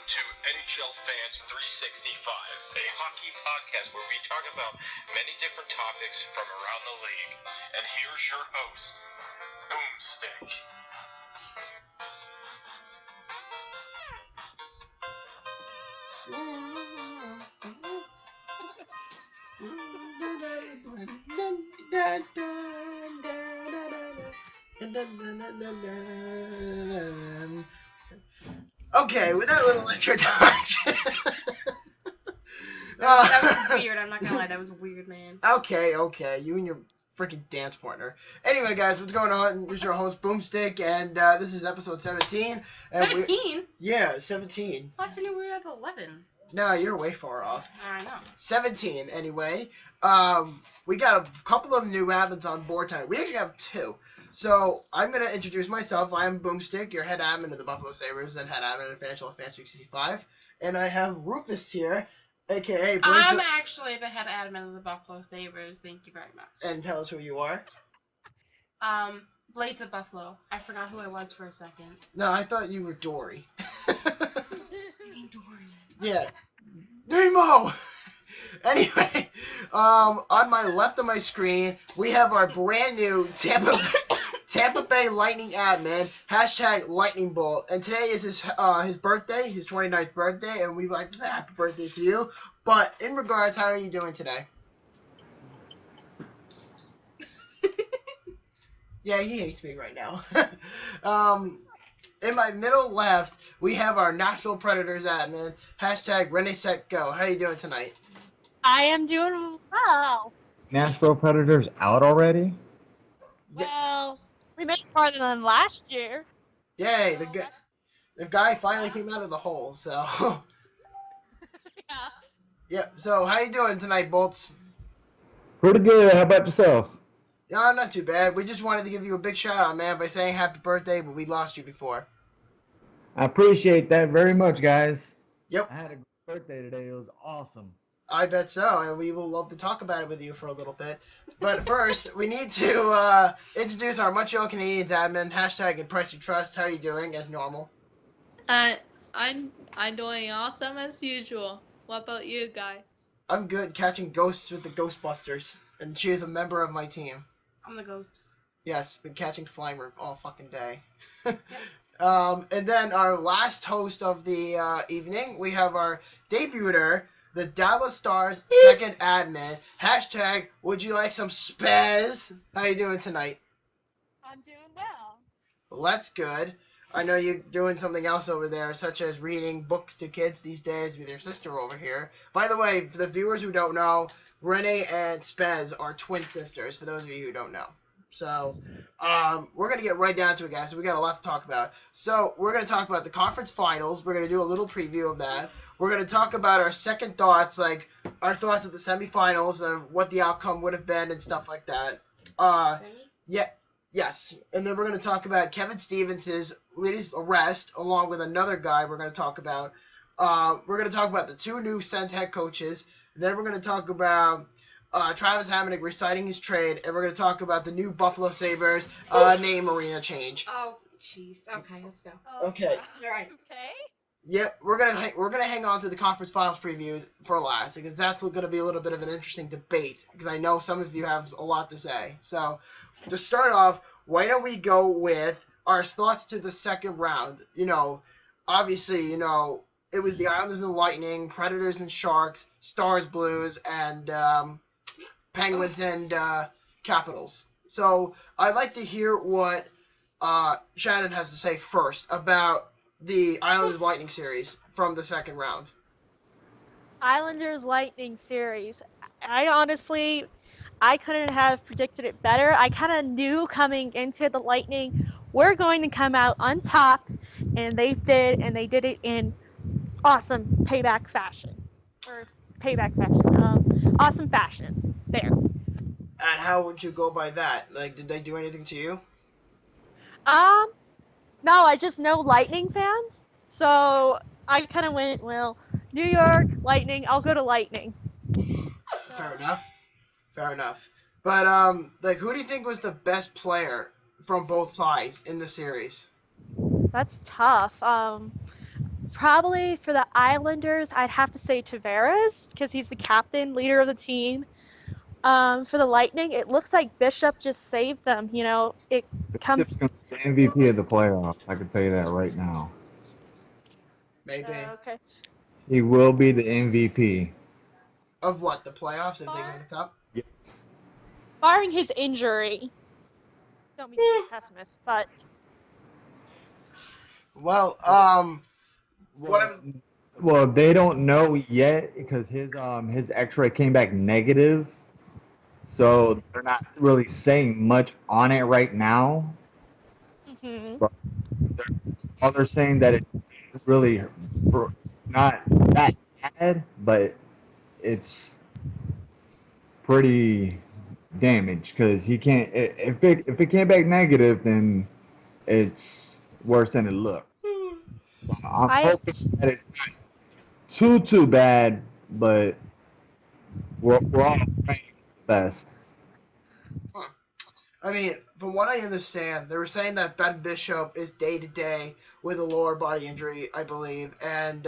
to NHL Fans 365, a hockey podcast where we talk about many different topics from around the league. And here's your host, Boomstick. Okay, with that little introduction. That was weird. I'm not gonna lie, that was weird, man. Okay, you and your freaking dance partner. Anyway, guys, what's going on? This is your host, Boomstick, and this is episode 17. 17? Yeah, 17. I thought you knew we were at 11. No, you're way far off. I know. 17, 17, anyway. We got a couple of new admins on board tonight. We actually have two. So, I'm going to introduce myself. I am Boomstick, your head admin of the Buffalo Sabres and head admin of NHL Fans 365. And I have Rufus here, a.k.a. I'm actually the head admin of the Buffalo Sabres. Thank you very much. And tell us who you are. BladesofBuffalo. I forgot who I was for a second. No, I thought you were Dory. Hey, Dory. Yeah. Nemo! Anyway, on my left of my screen, we have our brand new Tampa Bay Lightning admin, hashtag LightningBolt. And today is his birthday, his 29th birthday, and we'd like to say happy birthday to you. But in regards, how are you doing today? Yeah, he hates me right now. In my middle left, we have our Nashville Predators admin, hashtag RinneSetGo. How are you doing tonight? I am doing well. Nashville Predators out already? Well, we made farther than last year. Yay, the guy finally came out of the hole, so. Yeah. Yep, so how you doing tonight, Bolts? Pretty good. How about yourself? Yeah, not too bad. We just wanted to give you a big shout out, man, by saying happy birthday, but we lost you before. I appreciate that very much, guys. Yep. I had a great birthday today. It was awesome. I bet so, and we will love to talk about it with you for a little bit. But first, we need to introduce our Montreal Canadiens admin, hashtag InPriceWeTrust. How are you doing, as normal? I'm doing awesome as usual. What about you guys? I'm good, catching ghosts with the Ghostbusters, and she is a member of my team. I'm the ghost. Yes, been catching Flymer all fucking day. And then our last host of the evening, we have our debuter, the Dallas Stars second admin, hashtag WouldYouLikeSomeSpez. How you doing tonight? I'm doing well. Well, that's good. I know you're doing something else over there, such as reading books to kids these days with your sister over here. By the way, for the viewers who don't know, Renee and Spez are twin sisters, for those of you who don't know. So, we're going to get right down to it, guys. So we got a lot to talk about. So, we're going to talk about the conference finals. We're going to do a little preview of that. We're going to talk about our second thoughts, like our thoughts of the semifinals and what the outcome would have been and stuff like that. Yes. And then we're going to talk about Kevin Stevens' latest arrest, along with another guy we're going to talk about. We're going to talk about the two new Sens head coaches. And then we're going to talk about Travis Hamonic reciting his trade, and we're going to talk about the new Buffalo Sabres name arena change. Oh, jeez. Okay, let's go. Okay. All right. Okay. Yep, we're gonna hang on to the conference finals previews for last, because that's gonna be a little bit of an interesting debate, because I know some of you have a lot to say. So, to start off, why don't we go with our thoughts to the second round? You know, obviously, it was the Islanders and Lightning, Predators and Sharks, Stars, Blues, and Penguins and Capitals. So, I'd like to hear what Shannon has to say first about the Islanders Lightning series from the second round. Islanders Lightning series. I couldn't have predicted it better. I kind of knew coming into the Lightning we're going to come out on top, and they did it in awesome payback fashion. Awesome fashion. There. And how would you go by that? Like, did they do anything to you? No, I just know Lightning fans, so I kind of went, well, New York, Lightning, I'll go to Lightning. Fair enough. But, who do you think was the best player from both sides in the series? That's tough. Probably for the Islanders, I'd have to say Tavares because he's the captain, leader of the team. For the Lightning, it looks like Bishop just saved them. You know, it comes. Bishop's gonna be the MVP of the playoffs. I can tell you that right now. Maybe. Okay. He will be the MVP. Of what? The playoffs if they win the cup? Yes. Barring his injury. Don't mean to be a pessimist, but Well, Well, they don't know yet because his X-ray came back negative, so they're not really saying much on it right now. mhm. But they're saying that it's really not that bad, but it's pretty damaged because he can't. If it came back negative, then it's worse than it looks. I'm I hoping that it's not too bad, but we're all praying for the best. I mean, from what I understand, they were saying that Ben Bishop is day to day with a lower body injury, I believe, and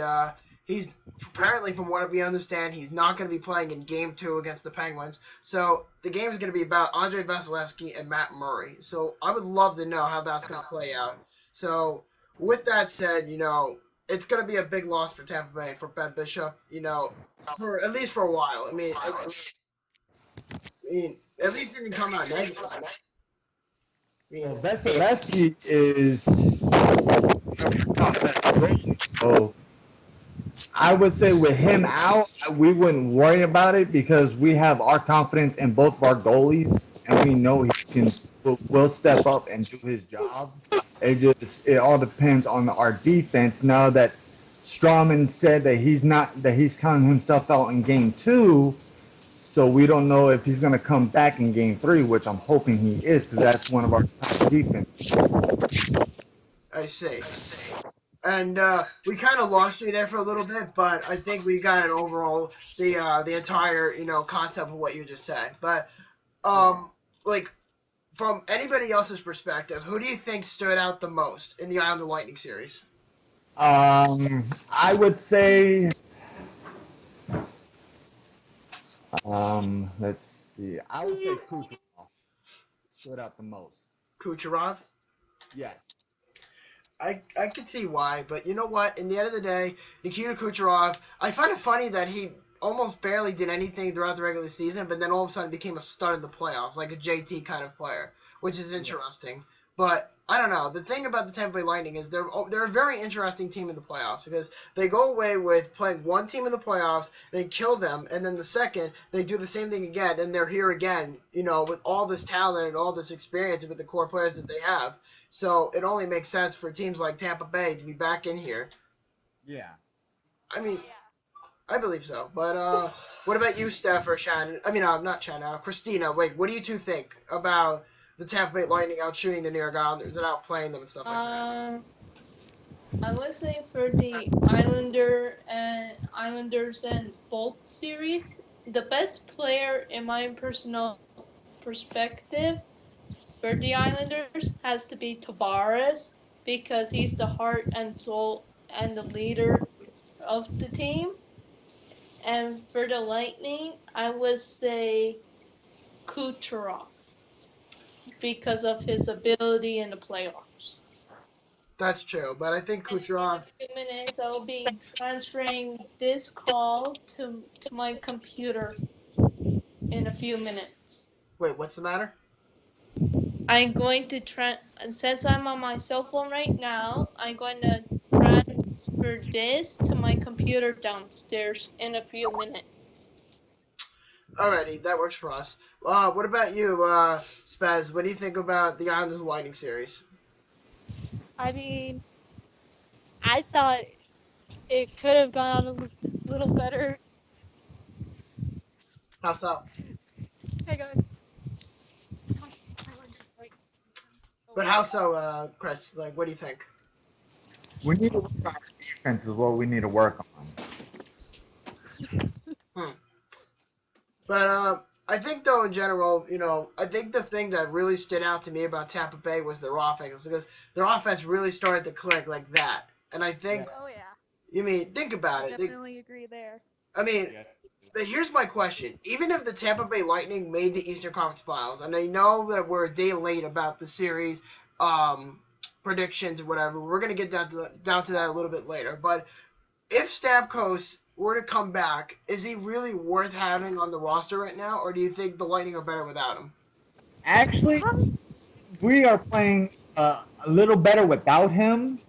he's apparently, from what we understand, he's not going to be playing in Game 2 against the Penguins. So the game is going to be about Andrei Vasilevsky and Matt Murray. So I would love to know how that's going to play out. So with that said, you know, it's going to be a big loss for Tampa Bay for Ben Bishop. You know, for at least for a while. I mean, at least it didn't come out negative. Well, Vasilevsky is so I would say with him out, we wouldn't worry about it because we have our confidence in both of our goalies, and we know he will step up and do his job. It all depends on our defense. Now that Strawman said that he's counting himself out in Game 2. So we don't know if he's going to come back in Game 3, which I'm hoping he is, because that's one of our top defense. I see. And we kind of lost you there for a little bit, but I think we got an overall the entire concept of what you just said. But like from anybody else's perspective, who do you think stood out the most in the Islander Lightning series? I would say. Let's see. I would say Kucherov stood out the most. Kucherov? Yes. I can see why, but you know what? In the end of the day, Nikita Kucherov, I find it funny that he almost barely did anything throughout the regular season, but then all of a sudden became a stud in the playoffs, like a JT kind of player, which is interesting. But I don't know. The thing about the Tampa Bay Lightning is they're a very interesting team in the playoffs because they go away with playing one team in the playoffs, they kill them, and then the second they do the same thing again, and they're here again, with all this talent and all this experience with the core players that they have. So it only makes sense for teams like Tampa Bay to be back in here. Yeah. I mean, I believe so. But what about you, Steph or Shannon? I mean, not Shannon, Christina. Wait, what do you two think about the Tampa Bay Lightning out shooting the New York Islanders and outplaying them and stuff like that? I would say for the Islanders and Bolt series, the best player in my personal perspective for the Islanders has to be Tavares because he's the heart and soul and the leader of the team. And for the Lightning, I would say Kucherov because of his ability in the playoffs. That's true, but I think Kucherov. In a few minutes, I will be transferring this call to my computer in a few minutes. Wait, what's the matter? I'm going to since I'm on my cell phone right now, I'm going to transfer this to my computer downstairs in a few minutes. Alrighty, that works for us. What about you, Spez? What do you think about the Islanders Lightning series? I mean, I thought it could have gone on a little better. How so? Hang on. But how so, Chris? Like, what do you think? We need to work on our defense is what we need to work on. But I think, though, in general, I think the thing that really stood out to me about Tampa Bay was their offense because their offense really started to click like that. And I think, Oh yeah. You mean, think about I it. definitely agree there. I mean, Yes. but here's my question. Even if the Tampa Bay Lightning made the Eastern Conference Finals, and I know that we're a day late about the series predictions or whatever, we're going to get down to that a little bit later. But if Stamkos were to come back, is he really worth having on the roster right now, or do you think the Lightning are better without him? Actually, we are playing a little better without him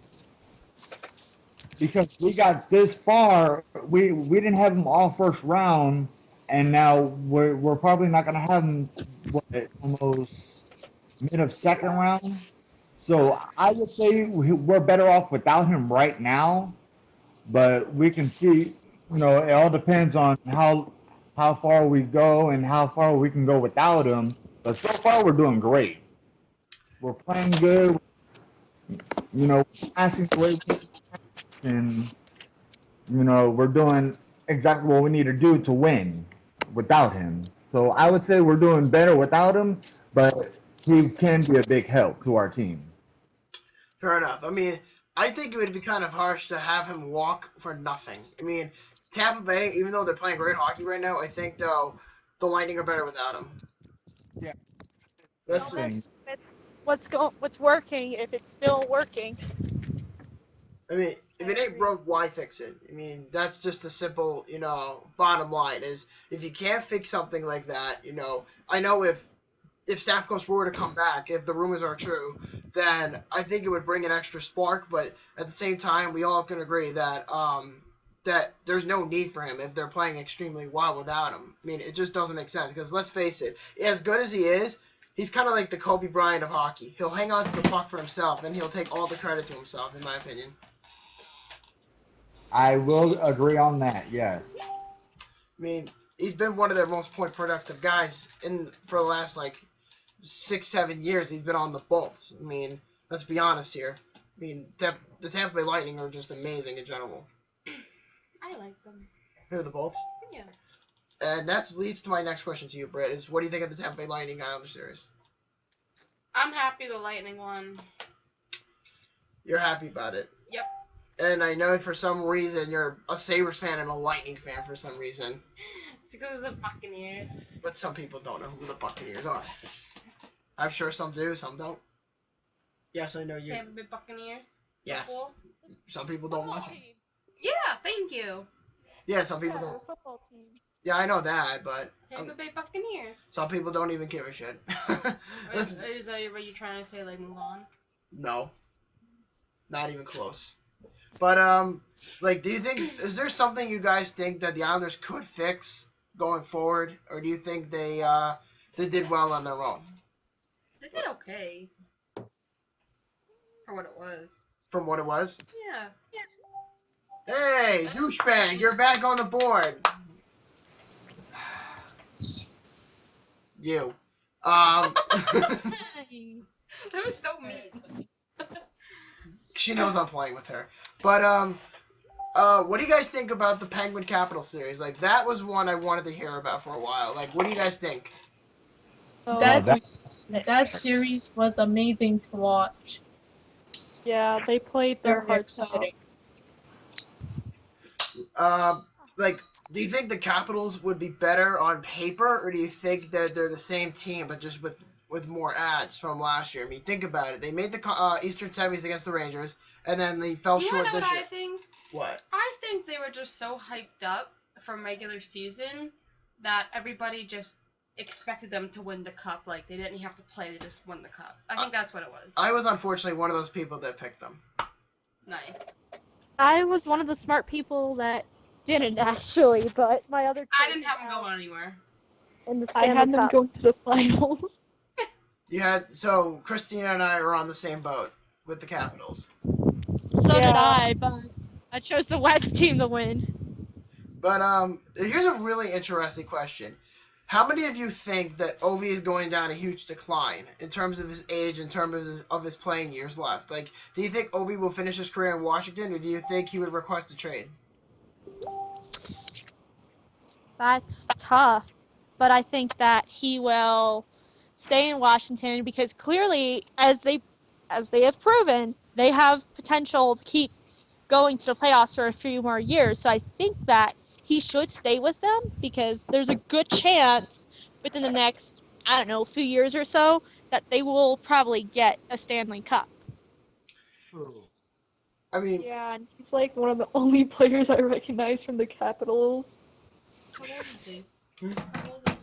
because we got this far. We didn't have him all first round, and now we're probably not gonna have him almost mid of second round. So I would say we're better off without him right now, but we can see. It all depends on how far we go and how far we can go without him. But so far we're doing great. We're playing good. Passing the way we and we're doing exactly what we need to do to win without him. So I would say we're doing better without him, but he can be a big help to our team. Fair enough. I mean, I think it would be kind of harsh to have him walk for nothing. I mean, Tampa Bay, even though they're playing great hockey right now, I think, though, the Lightning are better without him. Yeah. That's Thing. What's working if it's still working. I mean, if it ain't broke, why fix it? I mean, that's just a simple, bottom line is if you can't fix something like that, I know if Stamkos were to come back, if the rumors are true, then I think it would bring an extra spark. But at the same time, we all can agree that that there's no need for him if they're playing extremely well without him. I mean, it just doesn't make sense because let's face it, as good as he is, he's kind of like the Kobe Bryant of hockey. He'll hang on to the puck for himself, and he'll take all the credit to himself, in my opinion. I will agree on that, yes. I mean, he's been one of their most point-productive guys for the last, 6-7 years. He's been on the Bolts. I mean, let's be honest here. I mean, the Tampa Bay Lightning are just amazing in general. I like them. Who are the Bolts? Yeah. And that leads to my next question to you, Britt, is what do you think of the Tampa Bay Lightning Islander series? I'm happy the Lightning won. You're happy about it? Yep. And I know for some reason you're a Sabres fan and a Lightning fan for some reason. It's because of the Buccaneers. But some people don't know who the Buccaneers are. I'm sure some do, some don't. Yes, I know you. Tampa Bay Buccaneers. Yes. Football. Some people don't watch it. Yeah, thank you. Yeah, some people don't. Football team. Yeah, I know that, but Tampa Bay Buccaneers. some people don't even give a shit. Is that what you're trying to say? Like, move on? No. Not even close. But, do you think, is there something you guys think that the Islanders could fix going forward? Or do you think they did well on their own? They did okay. For what it was. From what it was? Yeah. Hey, douchebag, you're back on the board. You. That was so mean. She knows I'm playing with her. But, what do you guys think about the Penguin Capital series? That was one I wanted to hear about for a while. What do you guys think? That series was amazing to watch. Yeah, they played their Very hearts out. exciting. Do you think the Capitals would be better on paper, or do you think that they're the same team, but just with more ads from last year? I mean, think about it. They made the Eastern semis against the Rangers, and then they fell short You know this what year. I think? What? I think they were just so hyped up from regular season that everybody just expected them to win the cup. They didn't have to play, they just won the cup. I think that's what it was. I was unfortunately one of those people that picked them. Nice. I was one of the smart people that didn't actually, but my other. I didn't have them going anywhere. I had them go to the finals. So Christina and I are on the same boat with the Capitals. So did I, but I chose the West team to win. But here's a really interesting question. How many of you think that Ovi is going down a huge decline in terms of his age, in terms of his playing years left? Do you think Ovi will finish his career in Washington, or do you think he would request a trade? That's tough, but I think that he will stay in Washington because clearly, as they have proven, they have potential to keep going to the playoffs for a few more years. So I think that he should stay with them because there's a good chance within the next, I don't know, few years or so that they will probably get a Stanley Cup. I mean, Yeah, and he's like one of the only players I recognize from the Capitals. How old is he? Hmm? How old is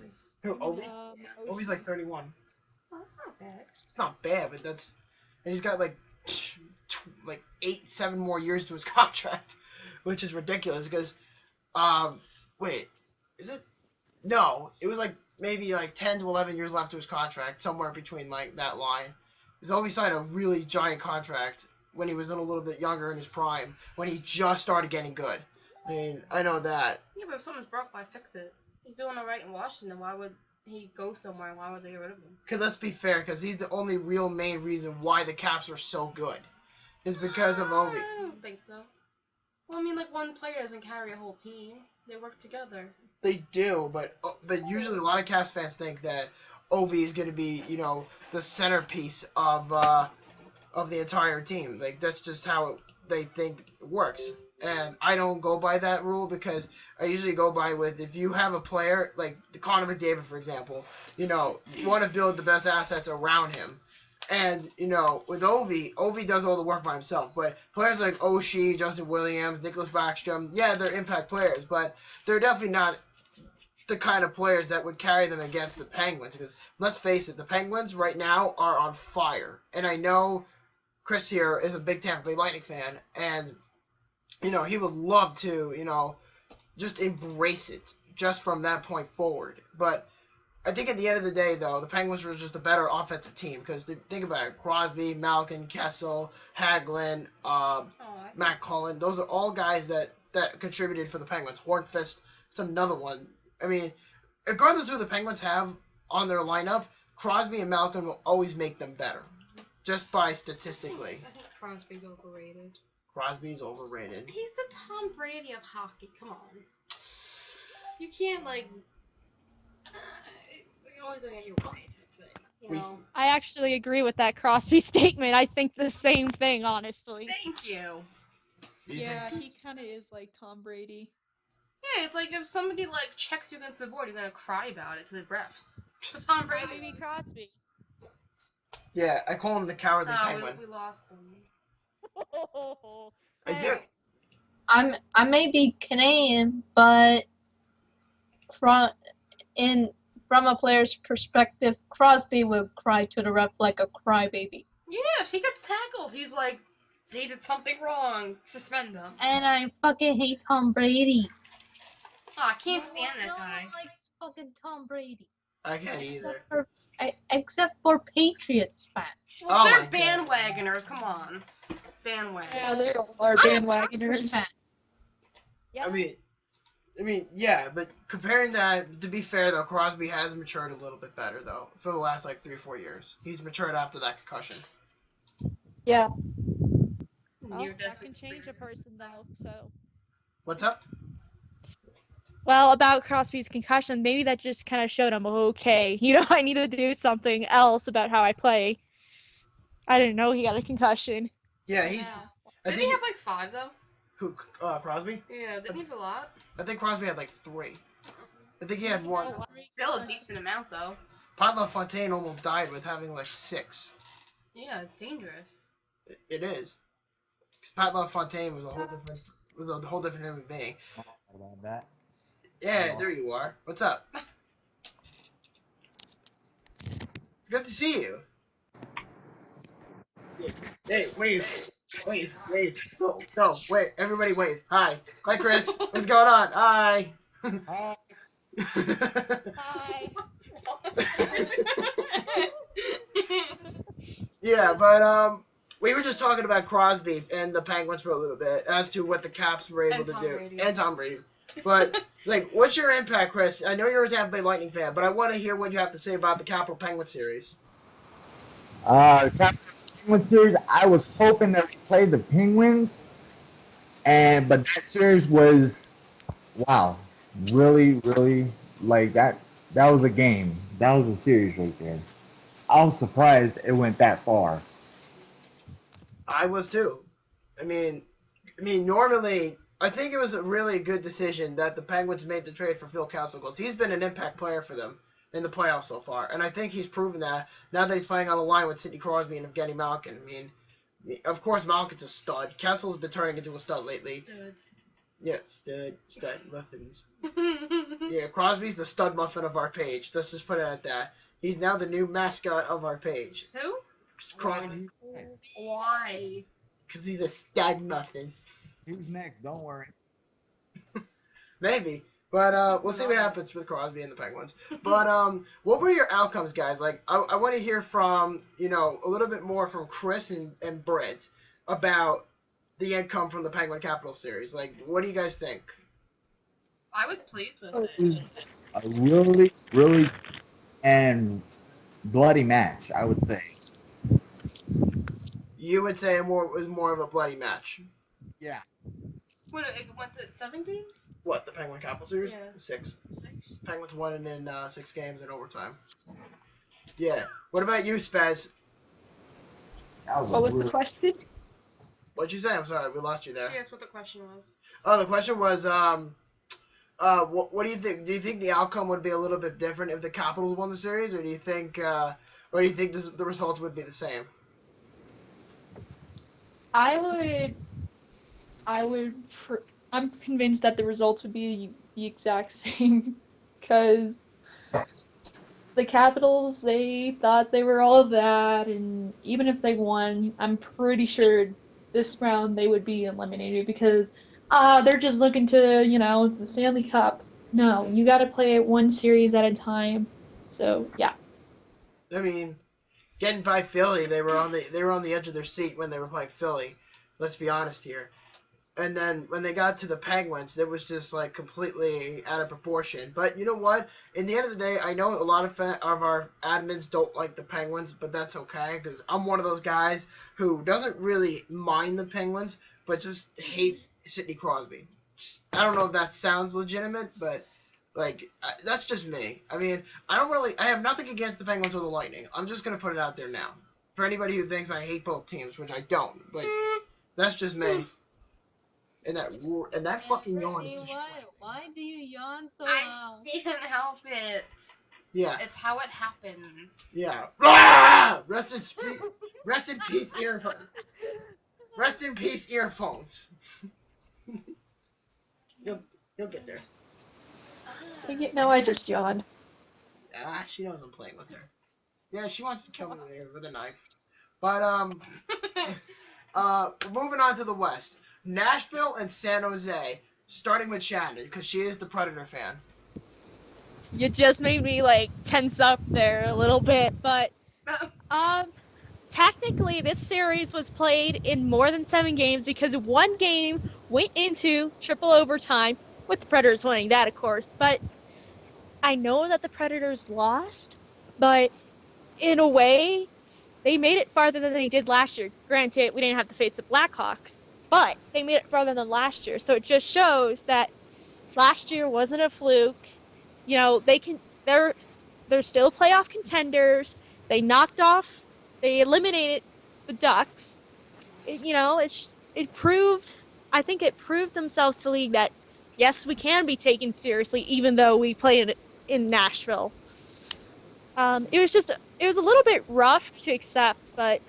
he? who, Ovi? Um, Ovi's like 31. Oh, that's not bad. It's not bad, but and he's got like 7 more years to his contract, which is ridiculous because, wait, is it? No, it was like maybe like 10 to 11 years left to his contract, somewhere between like that line. He's always signed a really giant contract when he was a little bit younger in his prime, when he just started getting good. I mean, I know that. Yeah, but if something's broke, why fix it? He's doing all right in Washington. Why would he go somewhere? Why would they get rid of him? Because let's be fair, because he's the only real main reason why the Caps are so good. Is because of Ovi. I don't think so. Well, I mean, like, one player doesn't carry a whole team. They work together. They do, but usually a lot of Caps fans think that Ovi is going to be, the centerpiece of the entire team. Like, that's just how they think it works. And I don't go by that rule because I usually go by with if you have a player, like Connor McDavid, for example, you want to build the best assets around him. And, with Ovi does all the work by himself. But players like Oshie, Justin Williams, Nicholas Backstrom, yeah, they're impact players, but they're definitely not the kind of players that would carry them against the Penguins. Because, let's face it, the Penguins right now are on fire. And I know Chris here is a big Tampa Bay Lightning fan, and, he would love to, just embrace it just from that point forward. But I think at the end of the day, though, the Penguins were just a better offensive team because think about it: Crosby, Malkin, Kessel, Hagelin, Matt Cullen. Those are all guys that contributed for the Penguins. Hornfist, it's another one. I mean, regardless of who the Penguins have on their lineup, Crosby and Malkin will always make them better, just by statistically. I think Crosby's overrated. Crosby's overrated. He's the Tom Brady of hockey. Come on. You can't, you're always going to get your way type thing, I actually agree with that Crosby statement. I think the same thing, honestly. Thank you. yeah, he kind of is like Tom Brady. Yeah, it's like if somebody, checks you against the board, you're going to cry about it to the refs. It's Tom Brady. Maybe Crosby. Yeah, I call him the cowardly Penguin. We lost him. I do. I may be Canadian, but from a player's perspective, Crosby would cry to the ref like a crybaby. Yeah, if he gets tackled, he's like, he did something wrong. Suspend him. And I fucking hate Tom Brady. Oh, I can't stand that No guy. one likes fucking Tom Brady. I can't either. Except for Patriots fans. Well, Oh they're my God. bandwagoners. Come on. Bandwagon. Yeah, they all are bandwagoners. Fan. Yep. I mean, yeah, but comparing that, to be fair though, Crosby has matured a little bit better though for the last 3 or 4 years. He's matured after that concussion. Yeah. Well, Near-death that can change a person, though, so... What's up? Well, about Crosby's concussion, maybe that just kind of showed him, okay, I need to do something else about how I play. I didn't know he got a concussion. Yeah, he's. Yeah. I Didn't he think have 5 though? who Crosby? Yeah, didn't he have a lot? I think Crosby had 3. I think he had one. Still a decent amount though. Pat LaFontaine almost died with having 6. Yeah, it's dangerous. It is. Because Pat LaFontaine was a whole different human being. About that. Yeah, there you are. What's up? It's good to see you. Hey, wave. Go, wait. Everybody wave. Hi. Hi, Chris. What's going on? Hi. Hi. Hi. Yeah, but we were just talking about Crosby and the Penguins for a little bit as to what the Caps were able And to Tom do. Brady. And Tom Brady. But, what's your impact, Chris? I know you're a Tampa Bay Lightning fan, but I want to hear what you have to say about the Capital Penguin series. The Penguin series, I was hoping that we played the Penguins, but that series was, wow, really, really, that was a game. That was a series right there. I was surprised it went that far. I was too. I mean, I mean, normally, I think it was a really good decision that the Penguins made the trade for Phil Kessel because he's been an impact player for them in the playoffs so far, and I think he's proven that now that he's playing on the line with Sidney Crosby and Evgeny Malkin. I mean, of course, Malkin's a stud. Kessel's been turning into a stud lately. Dude. Yeah, stud muffins. Yeah, Crosby's the stud muffin of our page. Let's just put it at that. He's now the new mascot of our page. Who? Crosby. Why? Because he's a stud muffin. Who's next? Don't worry. Maybe. But we'll see what happens with Crosby and the Penguins. But what were your outcomes, guys? Like, I want to hear from, a little bit more from Chris and Brett about the outcome from the Penguin Capitals series. Like, what do you guys think? I was pleased with It it. was a really, really and bloody match, I would say. You would say it was more of a bloody match. Yeah. What, was it 7 games? What, the Penguin Capital series? Yeah. 6. 6? Penguins won it in 6 games in overtime. Yeah. What about you, Spez? What was the question? What'd you say? I'm sorry, we lost you there. Yes, what the question was. Oh, the question was, what do you think? Do you think the outcome would be a little bit different if the Capitals won the series, or do you think, the results would be the same? I'm convinced that the results would be the exact same, because the Capitals, they thought they were all of that, and even if they won, I'm pretty sure this round they would be eliminated because they're just looking to, the Stanley Cup. No, you got to play it one series at a time. So yeah. I mean, getting by Philly, they were on the edge of their seat when they were playing Philly. Let's be honest here. And then when they got to the Penguins, it was just like completely out of proportion. But you know what? In the end of the day, I know a lot of our admins don't like the Penguins, but that's okay because I'm one of those guys who doesn't really mind the Penguins, but just hates Sidney Crosby. I don't know if that sounds legitimate, but that's just me. I mean, I have nothing against the Penguins or the Lightning. I'm just gonna put it out there now. For anybody who thinks I hate both teams, which I don't, but that's just me. And that fucking yawn is just Why do you yawn so I loud? can't help it. Yeah. It's how it happens. Yeah. Ah! Rest in peace, earphones. Rest in peace, earphones. You'll get there. No, I just yawned. She knows I'm playing with her. Yeah, she wants to kill me with a knife. But moving on to the West. Nashville and San Jose, starting with Shannon, because she is the Predator fan. You just made me tense up there a little bit, but technically this series was played in more than 7 games because one game went into triple overtime with the Predators winning that, of course. But I know that the Predators lost, but in a way, they made it farther than they did last year. Granted, we didn't have to face the Blackhawks, but they made it farther than last year. So it just shows that last year wasn't a fluke. They're still playoff contenders. They eliminated the Ducks. I think it proved themselves to the league that yes, we can be taken seriously even though we play in Nashville. It was a little bit rough to accept, but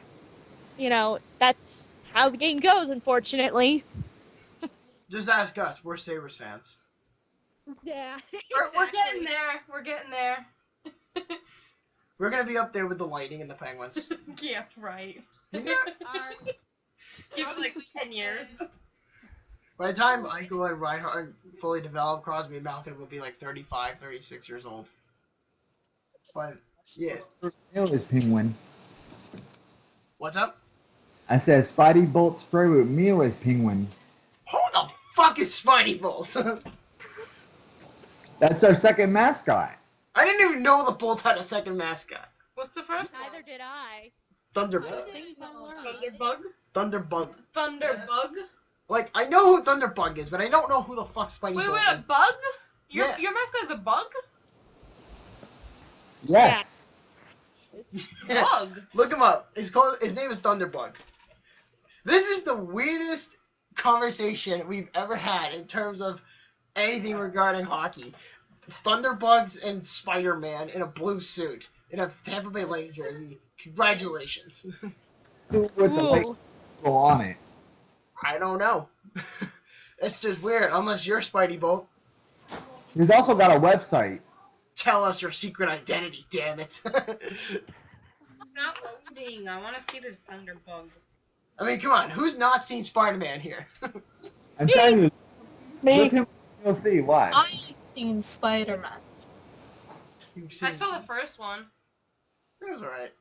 that's how the game goes, unfortunately. Just ask us. We're Sabres fans. Yeah. We're getting there. We're getting there. We're going to be up there with the Lightning and the Penguins. Yeah, right. Our- Give it 10 years. By the time Eichel and Reinhart fully develop, Crosby and Malkin will be 35, 36 years old. But, yeah. Neil is Penguin. What's up? I said Spidey Bolt's favorite meal is Penguin. Who the fuck is Spidey Bolt? That's our second mascot. I didn't even know the Bolt had a second mascot. What's the first Neither did I. Thunderbug. Thunderbug? Thunderbug. Thunderbug? I know who Thunderbug is, but I don't know who the fuck Spidey Wait, Bolt a is. bug? Your Yeah. mascot is a bug? Yes. Bug? Look him up. His name is Thunderbug. This is the weirdest conversation we've ever had in terms of anything regarding hockey. Thunderbugs and Spider-Man in a blue suit in a Tampa Bay Lightning jersey. Congratulations. With the light Ooh. still on it. I don't know. It's just weird, unless you're Spidey Bolt. He's also got a website. Tell us your secret identity, damn it. Not loading. I want to see this Thunderbug. I mean, come on, who's not seen Spider-Man here? I'm telling you, Me. look him, you'll see why. I seen Spider-Man. You've seen I saw the first one. It was alright.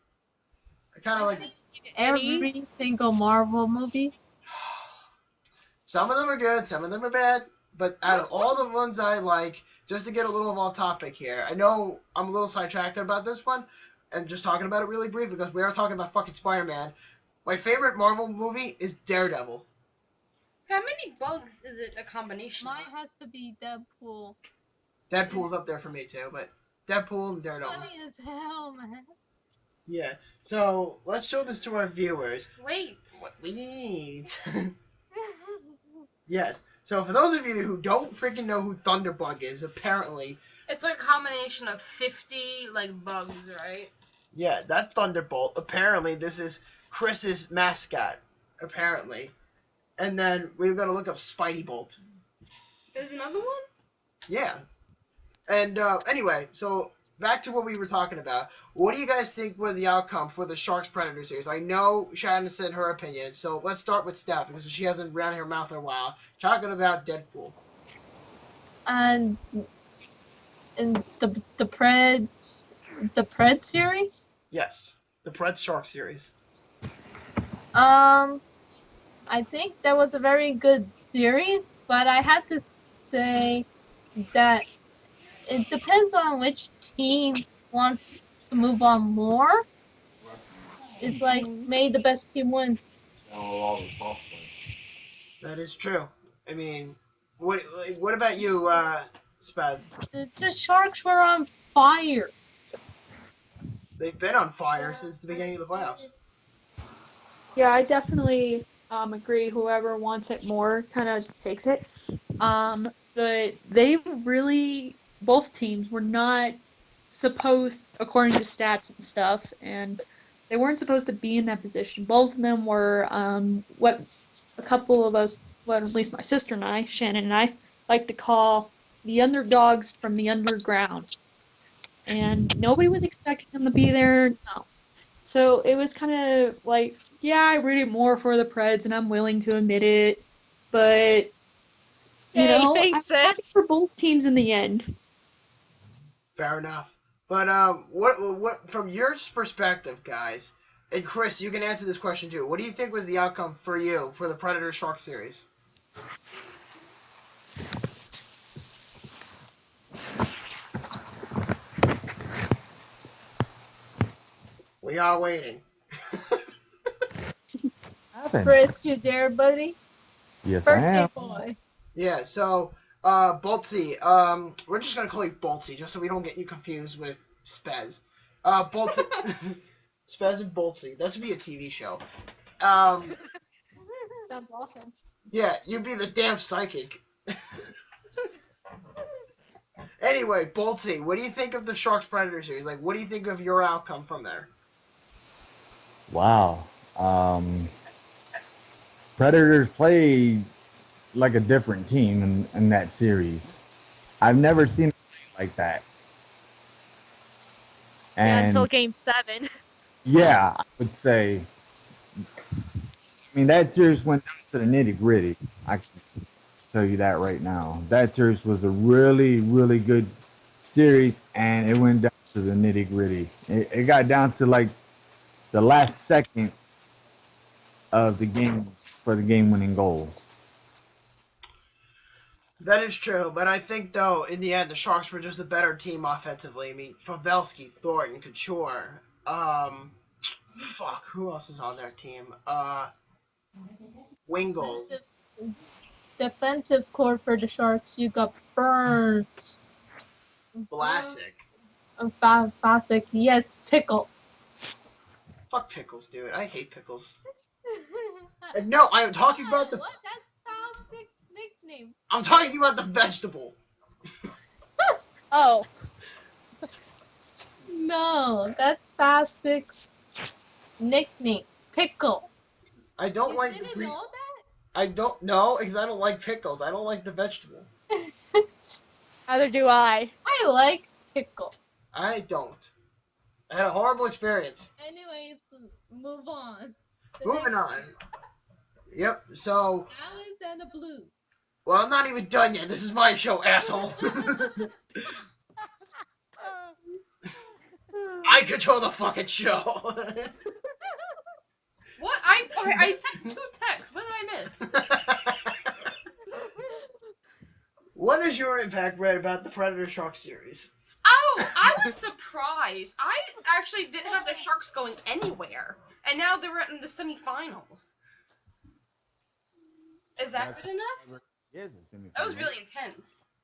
I kind of like it. Every single Marvel movie. Some of them are good, some of them are bad, but out of all the ones I like, just to get a little off topic here, I know I'm a little sidetracked about this one, and just talking about it really brief because we are talking about fucking Spider-Man. My favorite Marvel movie is Daredevil. How many bugs is it a combination Mine of? has to be Deadpool. Deadpool's up there for me too, but Deadpool and Daredevil. Funny as hell, man. Yeah, so let's show this to our viewers. Wait. What we need. Yes, so for those of you who don't freaking know who Thunderbug is, apparently, It's like a combination of 50 like bugs, right? yeah, that's Thunderbolt. Apparently, this is Chris's mascot, apparently. And then we've got to look up Spidey Bolt. There's another one? Yeah. And anyway, so back to what we were talking about. What do you guys think was the outcome for the Sharks Predator series? I know Shannon said her opinion, so let's start with Steph because she hasn't ran her mouth in a while. Talking about Deadpool. And in the Pred series. Yes, the Pred Shark series. I think that was a very good series, but I have to say that it depends on which team wants to move on more. It's like, may the best team win. That is true. I mean, what about you, Spaz? The Sharks were on fire. They've been on fire since the beginning of the playoffs. Yeah, I definitely agree. Whoever wants it more kind of takes it. But they really, both teams were not supposed, according to stats and stuff, and they weren't supposed to be in that position. Both of them were what a couple of us, well, at least my sister and I, Shannon and I, like to call the underdogs from the underground. And nobody was expecting them to be there. No. So it was kind of like, yeah, I rooted more for the Preds, and I'm willing to admit it. But, you know, I'm happy for both teams in the end. Fair enough. But what from your perspective, guys, and Chris, you can answer this question too. What do you think was the outcome for you for the Predator Shark series? We are waiting. Chris, you there, buddy? Yes, First I am. day boy. Yeah, so Boltsy, we're just gonna call you Boltsy just so we don't get you confused with Spez. Boltsy, Spez and Boltsy. That should be a TV show. Sounds awesome. Yeah, you'd be the damn psychic. Anyway, Boltsy, what do you think of the Sharks Predator series? Like, what do you think of your outcome from there? Wow. Predators play like a different team in that series. I've never seen it like that. Yeah, And until Game 7. yeah, I would say. I mean, that series went down to the nitty gritty. I can tell you that right now. That series was a really, really good series, and it went down to the nitty gritty. It got down to like the last second of the game for the game-winning goal. That is true, but I think, though, in the end, the Sharks were just a better team offensively. I mean, Pavelski, Thornton, Couture, who else is on their team? Wingles. Defensive core for the Sharks, you got Burns. Vlasic. Fasic, yes, Pickles. Fuck Pickles, dude. I hate Pickles. And no, I am talking about the... What? That's name. I'm talking about the vegetable. Oh, No, that's Fast Six nickname. Pickle. I don't You like the didn't Greek. know that? I don't know because I don't like pickles. I don't like the vegetable. neither do I. I like pickle. I don't. I had a horrible experience. Anyways, move on. The Moving next on. Yep. So, Alice and the Blue. well, I'm not even done yet. This is my show, asshole. I control the fucking show. What? I sent 2 texts. What did I miss? What is your impact, Red, about the Predator Shark series? Oh, I was surprised. I actually didn't have the Sharks going anywhere, and now they're in the semifinals. Is that good enough? That was really intense.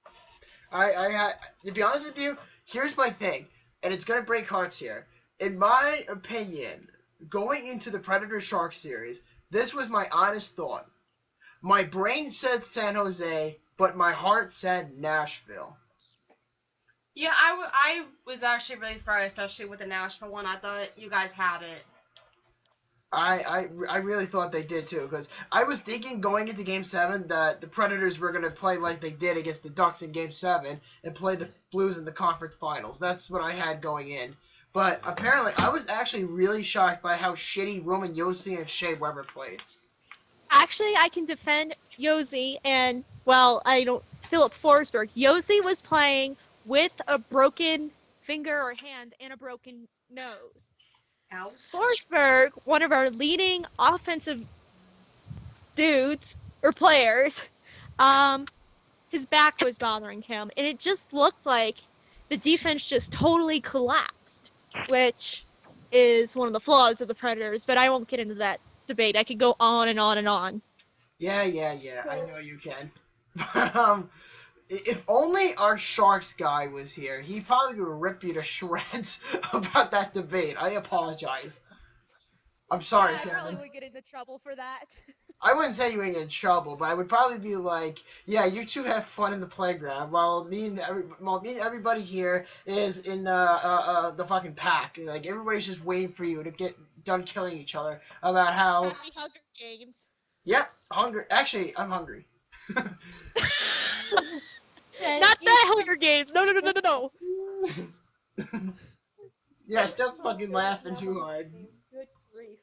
I to be honest with you, here's my thing, and it's gonna break hearts here. In my opinion, going into the Predator Shark series, this was my honest thought. My brain said San Jose, but my heart said Nashville. Yeah, I was actually really surprised, especially with the Nashville one. I thought you guys had it. I really thought they did too, because I was thinking going into Game 7 that the Predators were going to play like they did against the Ducks in Game 7 and play the Blues in the conference finals. That's what I had going in. But apparently, I was actually really shocked by how shitty Roman Josi and Shea Weber played. Actually, I can defend Josi and, well, I don't, Philip Forsberg. Josi was playing with a broken finger or hand and a broken nose. Ow. Forsberg, one of our leading offensive dudes or players, his back was bothering him, and it just looked like the defense just totally collapsed, which is one of the flaws of the Predators, but I won't get into that debate. I could go on and on and on. Yeah, I know you can. But, if only our Sharks guy was here, he probably would rip you to shreds about that debate. I apologize. I'm sorry, I probably Kevin. would get into trouble for that. I wouldn't say you would get in trouble, but I would probably be like, yeah, you two have fun in the playground, while me and everybody here is in the fucking pack. Like, everybody's just waiting for you to get done killing each other about how... Happy Hunger Games. Yep, hungry. Actually, I'm hungry. Not that Hunger Games. No. Yeah, still fucking laughing too hard. Good grief.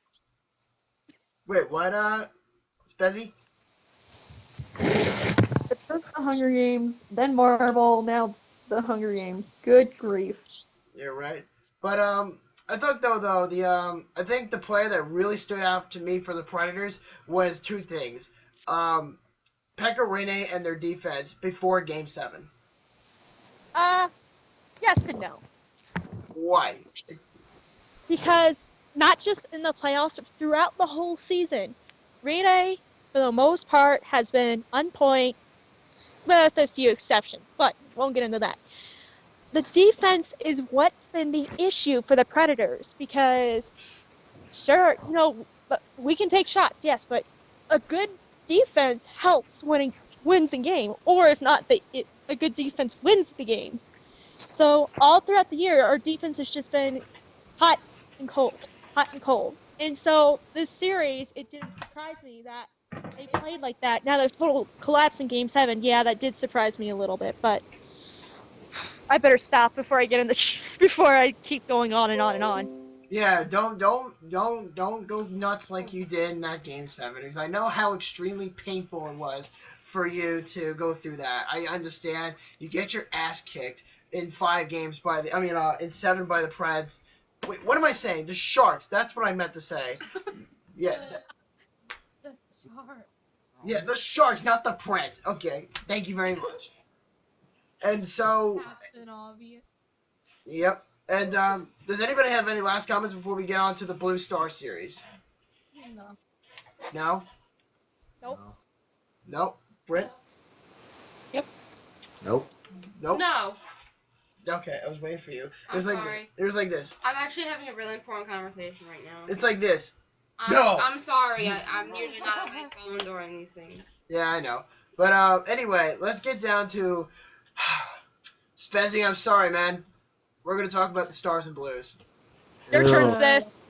Wait, what, Spezzy? At first the Hunger Games, then Marvel, now it's the Hunger Games. Good grief. You're right. But, I thought, though, I think the player that really stood out to me for the Predators was 2 things. Pekka Rinne and their defense before Game 7. Yes and no. Why? Because not just in the playoffs, but throughout the whole season, Rinne, for the most part, has been on point, with a few exceptions, but won't get into that. The defense is what's been the issue for the Predators, because, sure, but we can take shots, yes, but a good defense helps when wins a game, or if not, a good defense wins the game. So all throughout the year, our defense has just been hot and cold. And so this series, it didn't surprise me that they played like that. Now there's total collapse in Game 7. Yeah, that did surprise me a little bit, but I better stop before I before I keep going on and on and on. Yeah, don't go nuts like you did in that Game 7, because I know how extremely painful it was for you to go through that. I understand. You get your ass kicked in 5 games in 7 by the Preds. Wait, what am I saying? The Sharks. That's what I meant to say. Yeah. The Sharks. Yeah, the Sharks, not the Preds. Okay, thank you very much. And so... Captain Obvious. Yep. And, does anybody have any last comments before we get on to the Blue Star series? No. No? Nope. Nope. Britt? Nope. Nope. No. Okay, I was waiting for you. I'm sorry. It was like this. I'm actually having a really important conversation right now. It's like this. I'm sorry. I'm usually not on my phone or anything. Yeah, I know. But anyway, let's get down to Spezzy. I'm sorry, man. We're gonna talk about the Stars and Blues. Your turn, Ew. sis.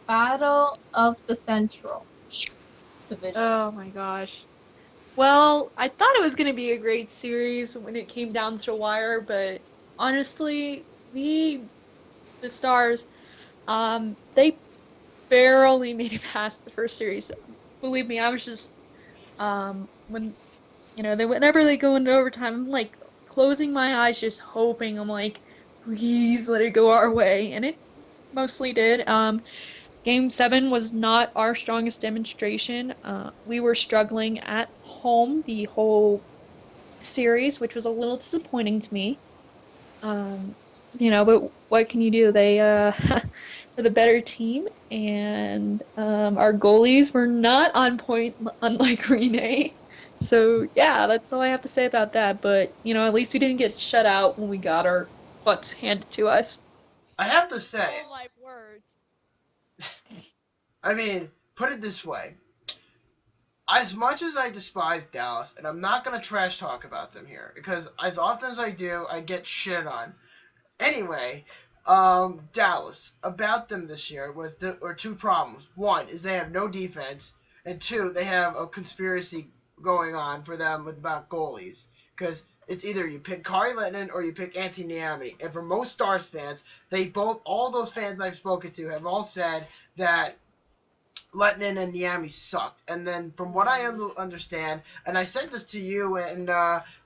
Battle of the Central Division. Oh my gosh. Well, I thought it was going to be a great series when it came down to the wire, but honestly, the Stars, they barely made it past the first series. Believe me, I was just, when, whenever they go into overtime, I'm like closing my eyes, just hoping. I'm like, please let it go our way, and it mostly did. Game 7 was not our strongest demonstration. We were struggling at home the whole series, which was a little disappointing to me. But what can you do? They were the better team, and our goalies were not on point, unlike Rene. So, yeah, that's all I have to say about that. But, at least we didn't get shut out when we got our butts handed to us. I have to say, Oh my words. I mean, put it this way. As much as I despise Dallas, and I'm not going to trash talk about them here, because as often as I do, I get shit on. Anyway, Dallas, about them this year was two problems. One is they have no defense, and two, they have a conspiracy going on for them about goalies. Because it's either you pick Kari Lehtinen or you pick Antti Niemi. And for most Stars fans, all those fans I've spoken to have all said that Lehtinen and Niemi sucked. And then from what I understand, and I said this to you and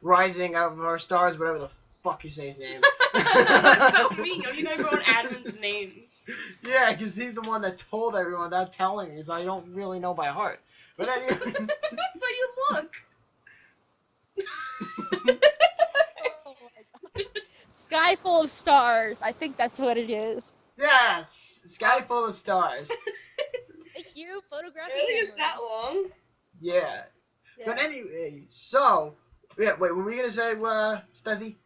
Rising of Our Stars, whatever the fuck you say his name. That's so mean. You never go on Adam's names. Yeah, because he's the one that told everyone without telling me, so I don't really know by heart. But anyway. That's how you look. Sky full of stars. I think that's what it is. Yes! Sky full of stars. Thank you, photographic Really? memory. It's that long? Yeah. But anyway, so, yeah, wait, were we going to say, Spezzy?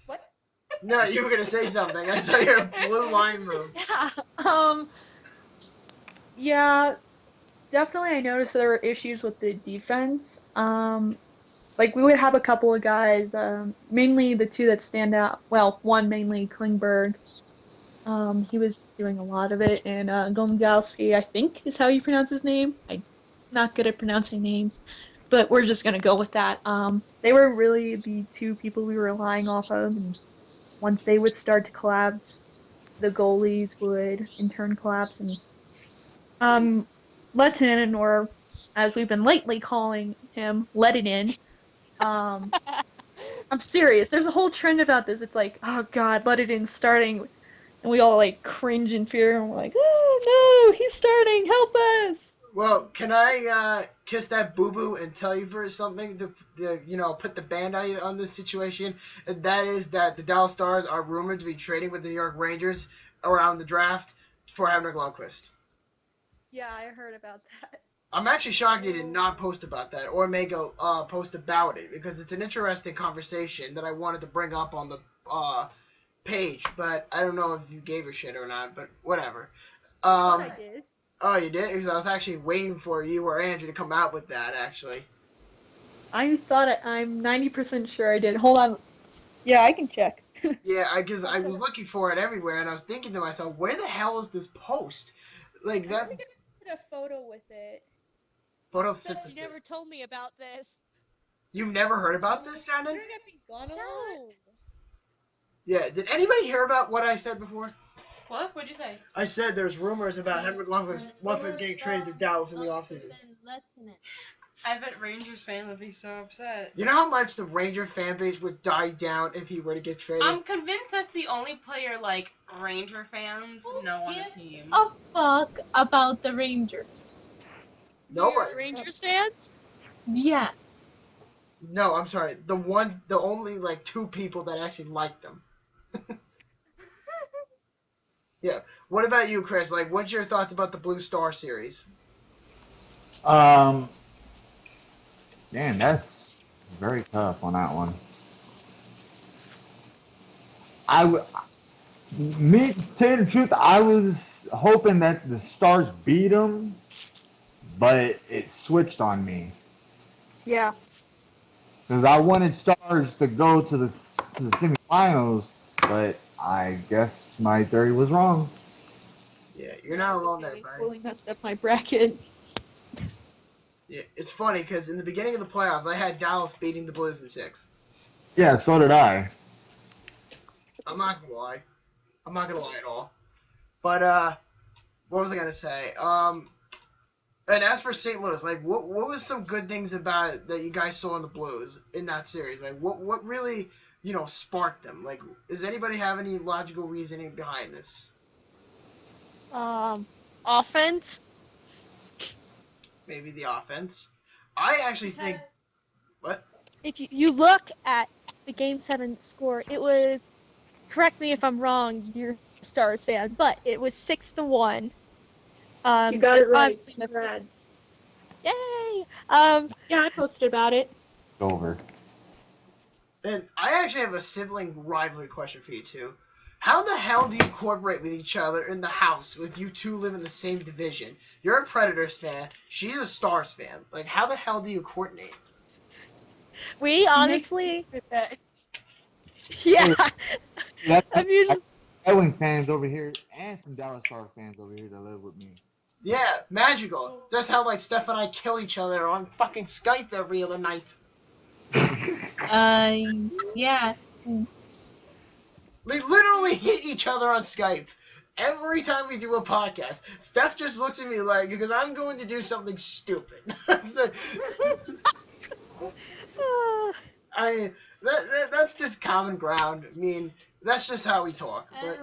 What? No, you were going to say something. I saw your blue line move. Yeah, definitely I noticed there were issues with the defense. We would have a couple of guys, mainly the two that stand out. Well, one mainly Klingberg. He was doing a lot of it, and Gomgalski, I think is how you pronounce his name. I'm not good at pronouncing names, but we're just gonna go with that. They were really the two people we were relying off of, and once they would start to collapse, the goalies would in turn collapse, and Lehtinen, or as we've been lately calling him, Let It In. I'm serious. There's a whole trend about this. It's like, oh god, Let It In starting, and we all cringe in fear, and we're like, oh no, he's starting, help us! Well, can I kiss that boo-boo and tell you for something to put the band-aid on this situation? And that is that the Dallas Stars are rumored to be trading with the New York Rangers around the draft for Henrik Lundqvist. Yeah, I heard about that. I'm actually shocked you did not post about that or make a post about it, because it's an interesting conversation that I wanted to bring up on the page, but I don't know if you gave a shit or not, but whatever. I did. Oh, you did? Because I was actually waiting for you or Andrew to come out with that, actually. I'm 90% sure I did. Hold on. Yeah, I can check. Yeah, because I was looking for it everywhere, and I was thinking to myself, where the hell is this post? Like, that... I think I put a photo with it. Photo Sis, you never told me about this. You've never heard about this, Shannon? Shouldn't have been gone a lot? No. Yeah, did anybody hear about what I said before? What? What'd you say? I said there's rumors about Henrik Lundqvist getting traded to Dallas in the offseason. I bet Rangers fan would be so upset. You know how much the Ranger fan base would die down if he were to get traded? I'm convinced that's the only player Ranger fans know on the team. A fuck about the Rangers. Nobody. Rangers fans? Yes. No, I'm sorry. The only two people that actually like them. Yeah. What about you, Chris? What's your thoughts about the Blue Star series? Damn, that's very tough on that one. To tell you the truth, I was hoping that the Stars beat them, but it switched on me. Yeah. Because I wanted Stars to go to the semifinals, but I guess my theory was wrong. Yeah, you're not alone there, They buddy. totally messed up my bracket. Yeah, it's funny because in the beginning of the playoffs, I had Dallas beating the Blues in 6. Yeah, so did I. I'm not gonna lie. I'm not gonna lie at all. But what was I gonna say? And as for St. Louis, like, what was some good things about it that you guys saw in the Blues in that series? Like, what really, sparked them? Like, does anybody have any logical reasoning behind this? Offense. Maybe the offense. I actually think. What? If you look at the Game 7 score, it was, correct me if I'm wrong, you're a Stars fan, but it was 6-1. You got it right. Obviously the- Brad. Yay! Yeah, I posted about it. It's over. And I actually have a sibling rivalry question for you two. How the hell do you cooperate with each other in the house if you two live in the same division? You're a Predators fan. She's a Stars fan. Like, how the hell do you coordinate? We honestly, yeah. That's I'm usually Red Wing fans over here and some Dallas Star fans over here that live with me. Yeah, magical. That's how, like, Steph and I kill each other on fucking Skype every other night. Yeah. We literally hit each other on Skype every time we do a podcast. Steph just looks at me like, because I'm going to do something stupid. I mean, that's just common ground. I mean, that's just how we talk. But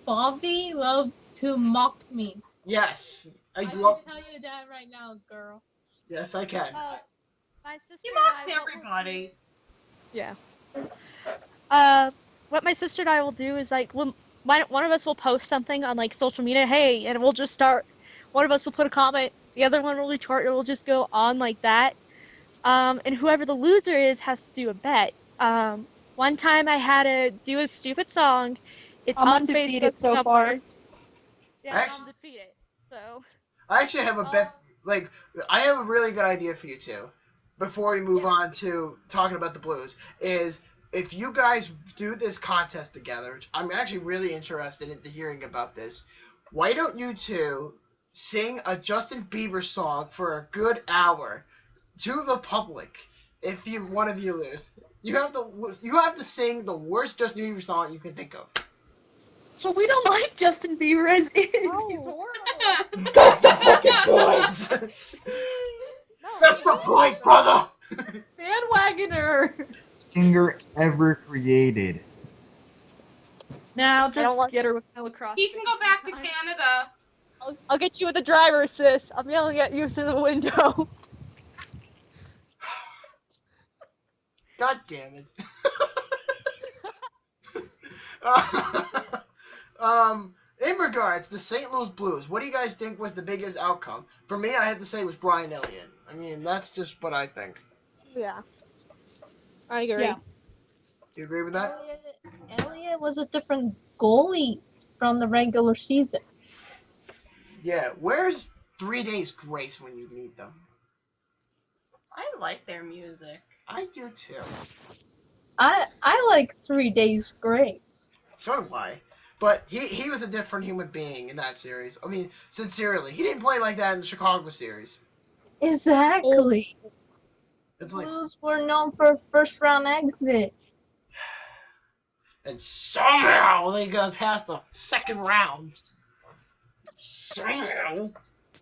Bobby loves to mock me. yes, I can love. tell you that right now, girl. Yes, I can. my sister He and mocks I, what we'll everybody. do- Yeah. What my sister and I will do is like when one of us will post something on like social media, hey, and we'll just start. One of us will put a comment, the other one will retort. It will just go on like that. And whoever the loser is has to do a bet. One time I had to do a stupid song. It's I'm on undefeated Facebook so somewhere. far. Yeah, Actually- I'm undefeated. So. I actually have a bet. Like, I have a really good idea for you two. Before we move on to talking about the Blues, is if you guys do this contest together, which I'm actually really interested in hearing about this. Why don't you two sing a Justin Bieber song for a good hour to the public? If one of you lose, you have to sing the worst Justin Bieber song you can think of. But we don't like Justin Bieber as is. He's No. horrible. That's the fucking point. That's the point, brother. Bandwagoner. Singer ever created. Now don't just like- get her with no lacrosse. He can go back to Canada. I'll get you with a driver assist. I'm yelling at you through the window. God damn it. In regards to the St. Louis Blues, what do you guys think was the biggest outcome? For me, I had to say it was Brian Elliott. I mean, that's just what I think. Yeah. I agree. Yeah. Do you agree with that? Elliot was a different goalie from the regular season. Yeah. Where's 3 Days Grace when you need them? I like their music. I do too. I like 3 Days Grace. So do I. But he was a different human being in that series. I mean, sincerely. He didn't play like that in the Chicago series. Exactly. It's like, Blues were known for first round exit. and somehow they got past the second round. Somehow.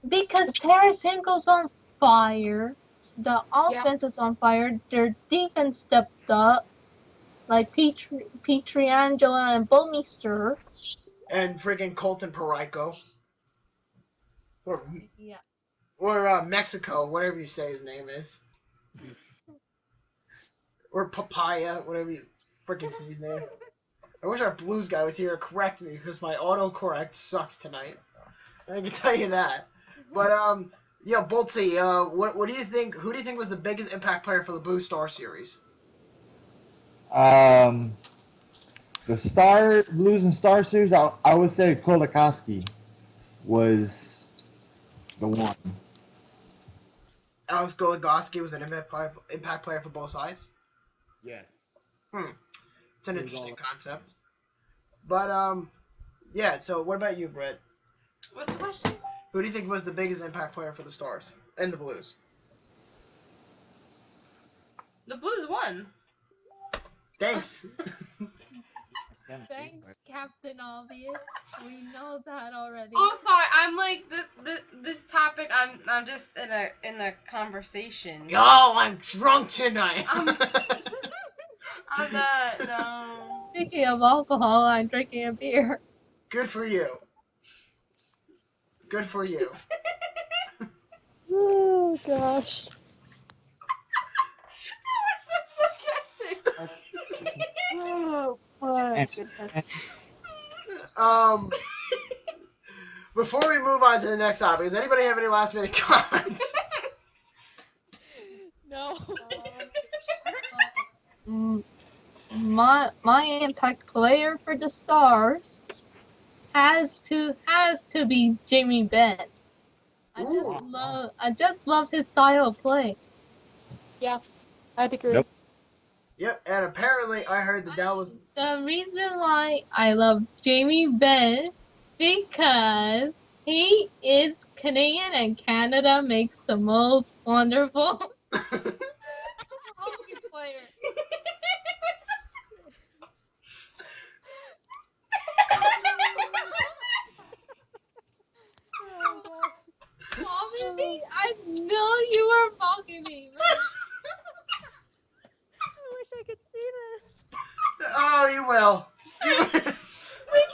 Because Tarasenko's on fire. The offense is on fire. Their defense stepped up. Like Pietrangelo and Bouwmeester. And friggin' Colton Parayko. Yeah. Or Mexico, whatever you say his name is. Or Papaya, whatever you frickin' say his name. I wish our Blues guy was here to correct me, because my autocorrect sucks tonight. I can tell you that. But, yeah, Boltsy, what do you think, who do you think was the biggest impact player for the Blue Star series? The Blues and Star series, I would say Kolakowski was the one. Alex Goligoski was an impact player for both sides? Yes. It's an He was interesting all- concept. But, yeah, so what about you, Brett? What's the question? Who do you think was the biggest impact player for the Stars and the Blues? The Blues won. Thanks. Thanks, Captain Obvious. We know that already. Oh, sorry. I'm like this topic. I'm just in a conversation. Yo, I'm drunk tonight. I'm not. No. Speaking of alcohol, I'm drinking a beer. Good for you. Good for you. Oh gosh. Oh my goodness. Before we move on to the next topic, does anybody have any last minute comments? No. My impact player for the Stars has to be Jamie Benn. I just love his style of play. I'd agree. Nope. Yep, and apparently I heard that that was... The reason why I love Jamie Benn because he is Canadian and Canada makes the most wonderful hockey player. Obviously, I know you were mocking me. I wish I could see this. Oh, you will. We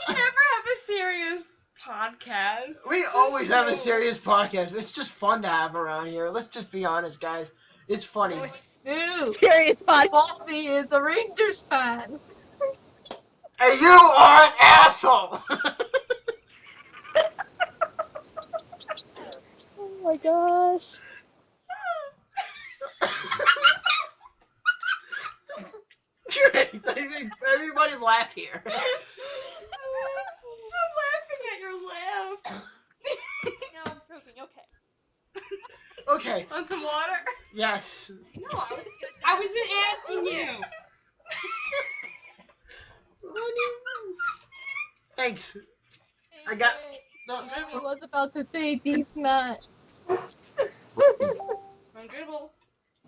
can never have a serious podcast. We always have a serious podcast. It's just fun to have around here. Let's just be honest, guys. It's funny. Dude, Serious body. Bobby is a Rangers fan. And you are an asshole! Oh my gosh. Everybody laugh here. I'm laughing at your laugh. Now I'm pooping. Okay. Okay, Want some water? yes. No, I wasn't asking you. Thanks. I got... I was about to say these nuts. Don't dribble.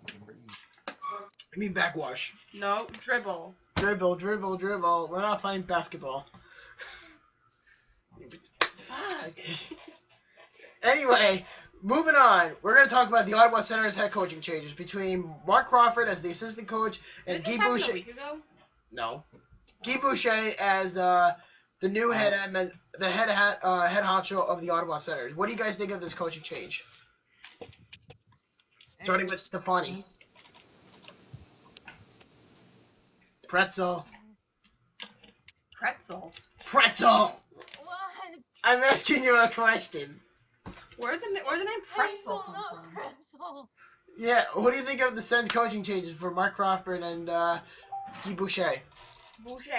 I mean backwash. No, dribble. Dribble, dribble, dribble. We're not playing basketball. Fuck. Anyway, moving on. We're going to talk about the Ottawa Senators head coaching changes between Mark Crawford as the assistant coach and Guy Didn't this happen Boucher. a week ago? No. Guy Boucher as the new head honcho of the Ottawa Senators. What do you guys think of this coaching change? Starting with Stefani. Pretzel. Pretzel. Pretzel! What? I'm asking you a question. Where's the name Pretzel come not from? pretzel. Yeah, what do you think of the Sens coaching changes for Mark Crawford and Guy Boucher? Boucher.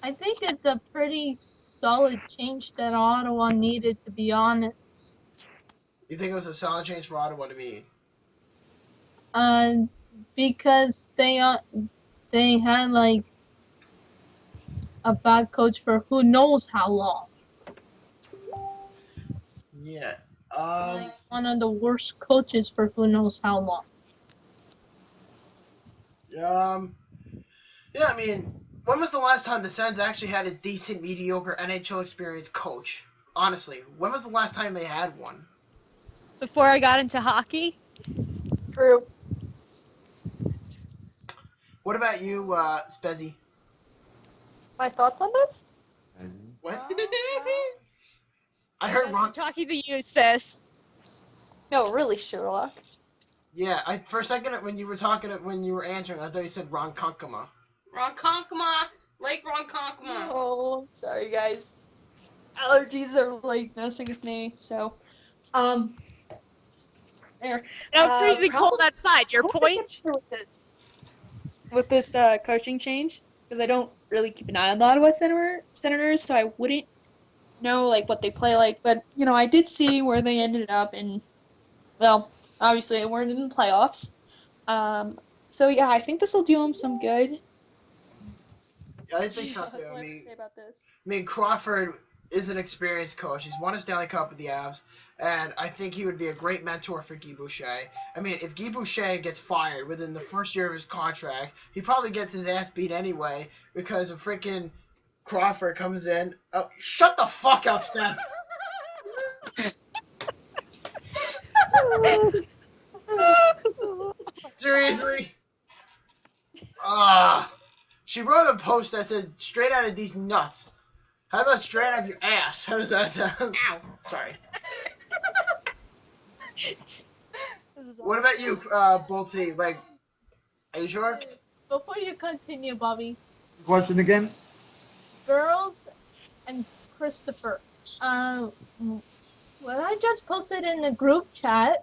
I think it's a pretty solid change that Ottawa needed, to be honest. You think it was a solid change for Ottawa to me? Because they had like a bad coach for who knows how long. Yeah. Like one of the worst coaches for who knows how long. Yeah, I mean, when was the last time the Sens actually had a decent, mediocre NHL experienced coach? Honestly, when was the last time they had one? Before I got into hockey. True. What about you, Spezzy? My thoughts on this? What? I heard I'm Ron. talking to you, sis. No, really, Sherlock. Yeah, for a second when you were answering, I thought you said Ron Konkama. Ronkonkoma. Lake Ronkonkoma. Oh, sorry guys. Allergies are like messing with me, so there. Now freezing probably- cold outside. Your point? With this coaching change, because I don't really keep an eye on the Ottawa Senators, so I wouldn't know like what they play like. But I did see where they ended up, and well, Obviously, they weren't in the playoffs. So yeah, I think this will do him some good. Yeah, I think so Yeah, too. what do I have to say about this? I mean, Crawford is an experienced coach. He's won a Stanley Cup with the Avs, and I think he would be a great mentor for Guy Boucher. I mean, if Guy Boucher gets fired within the first year of his contract, he probably gets his ass beat anyway because a freaking Crawford comes in. Oh, shut the fuck up, Steph. Seriously? She wrote a post that says, straight out of these nuts. How about straight out of your ass? How does that sound? Ow. Sorry. What about you, Bolty? Like, are you sure? Before you continue, Bobby, Question again? girls and Christopher. What I just posted in the group chat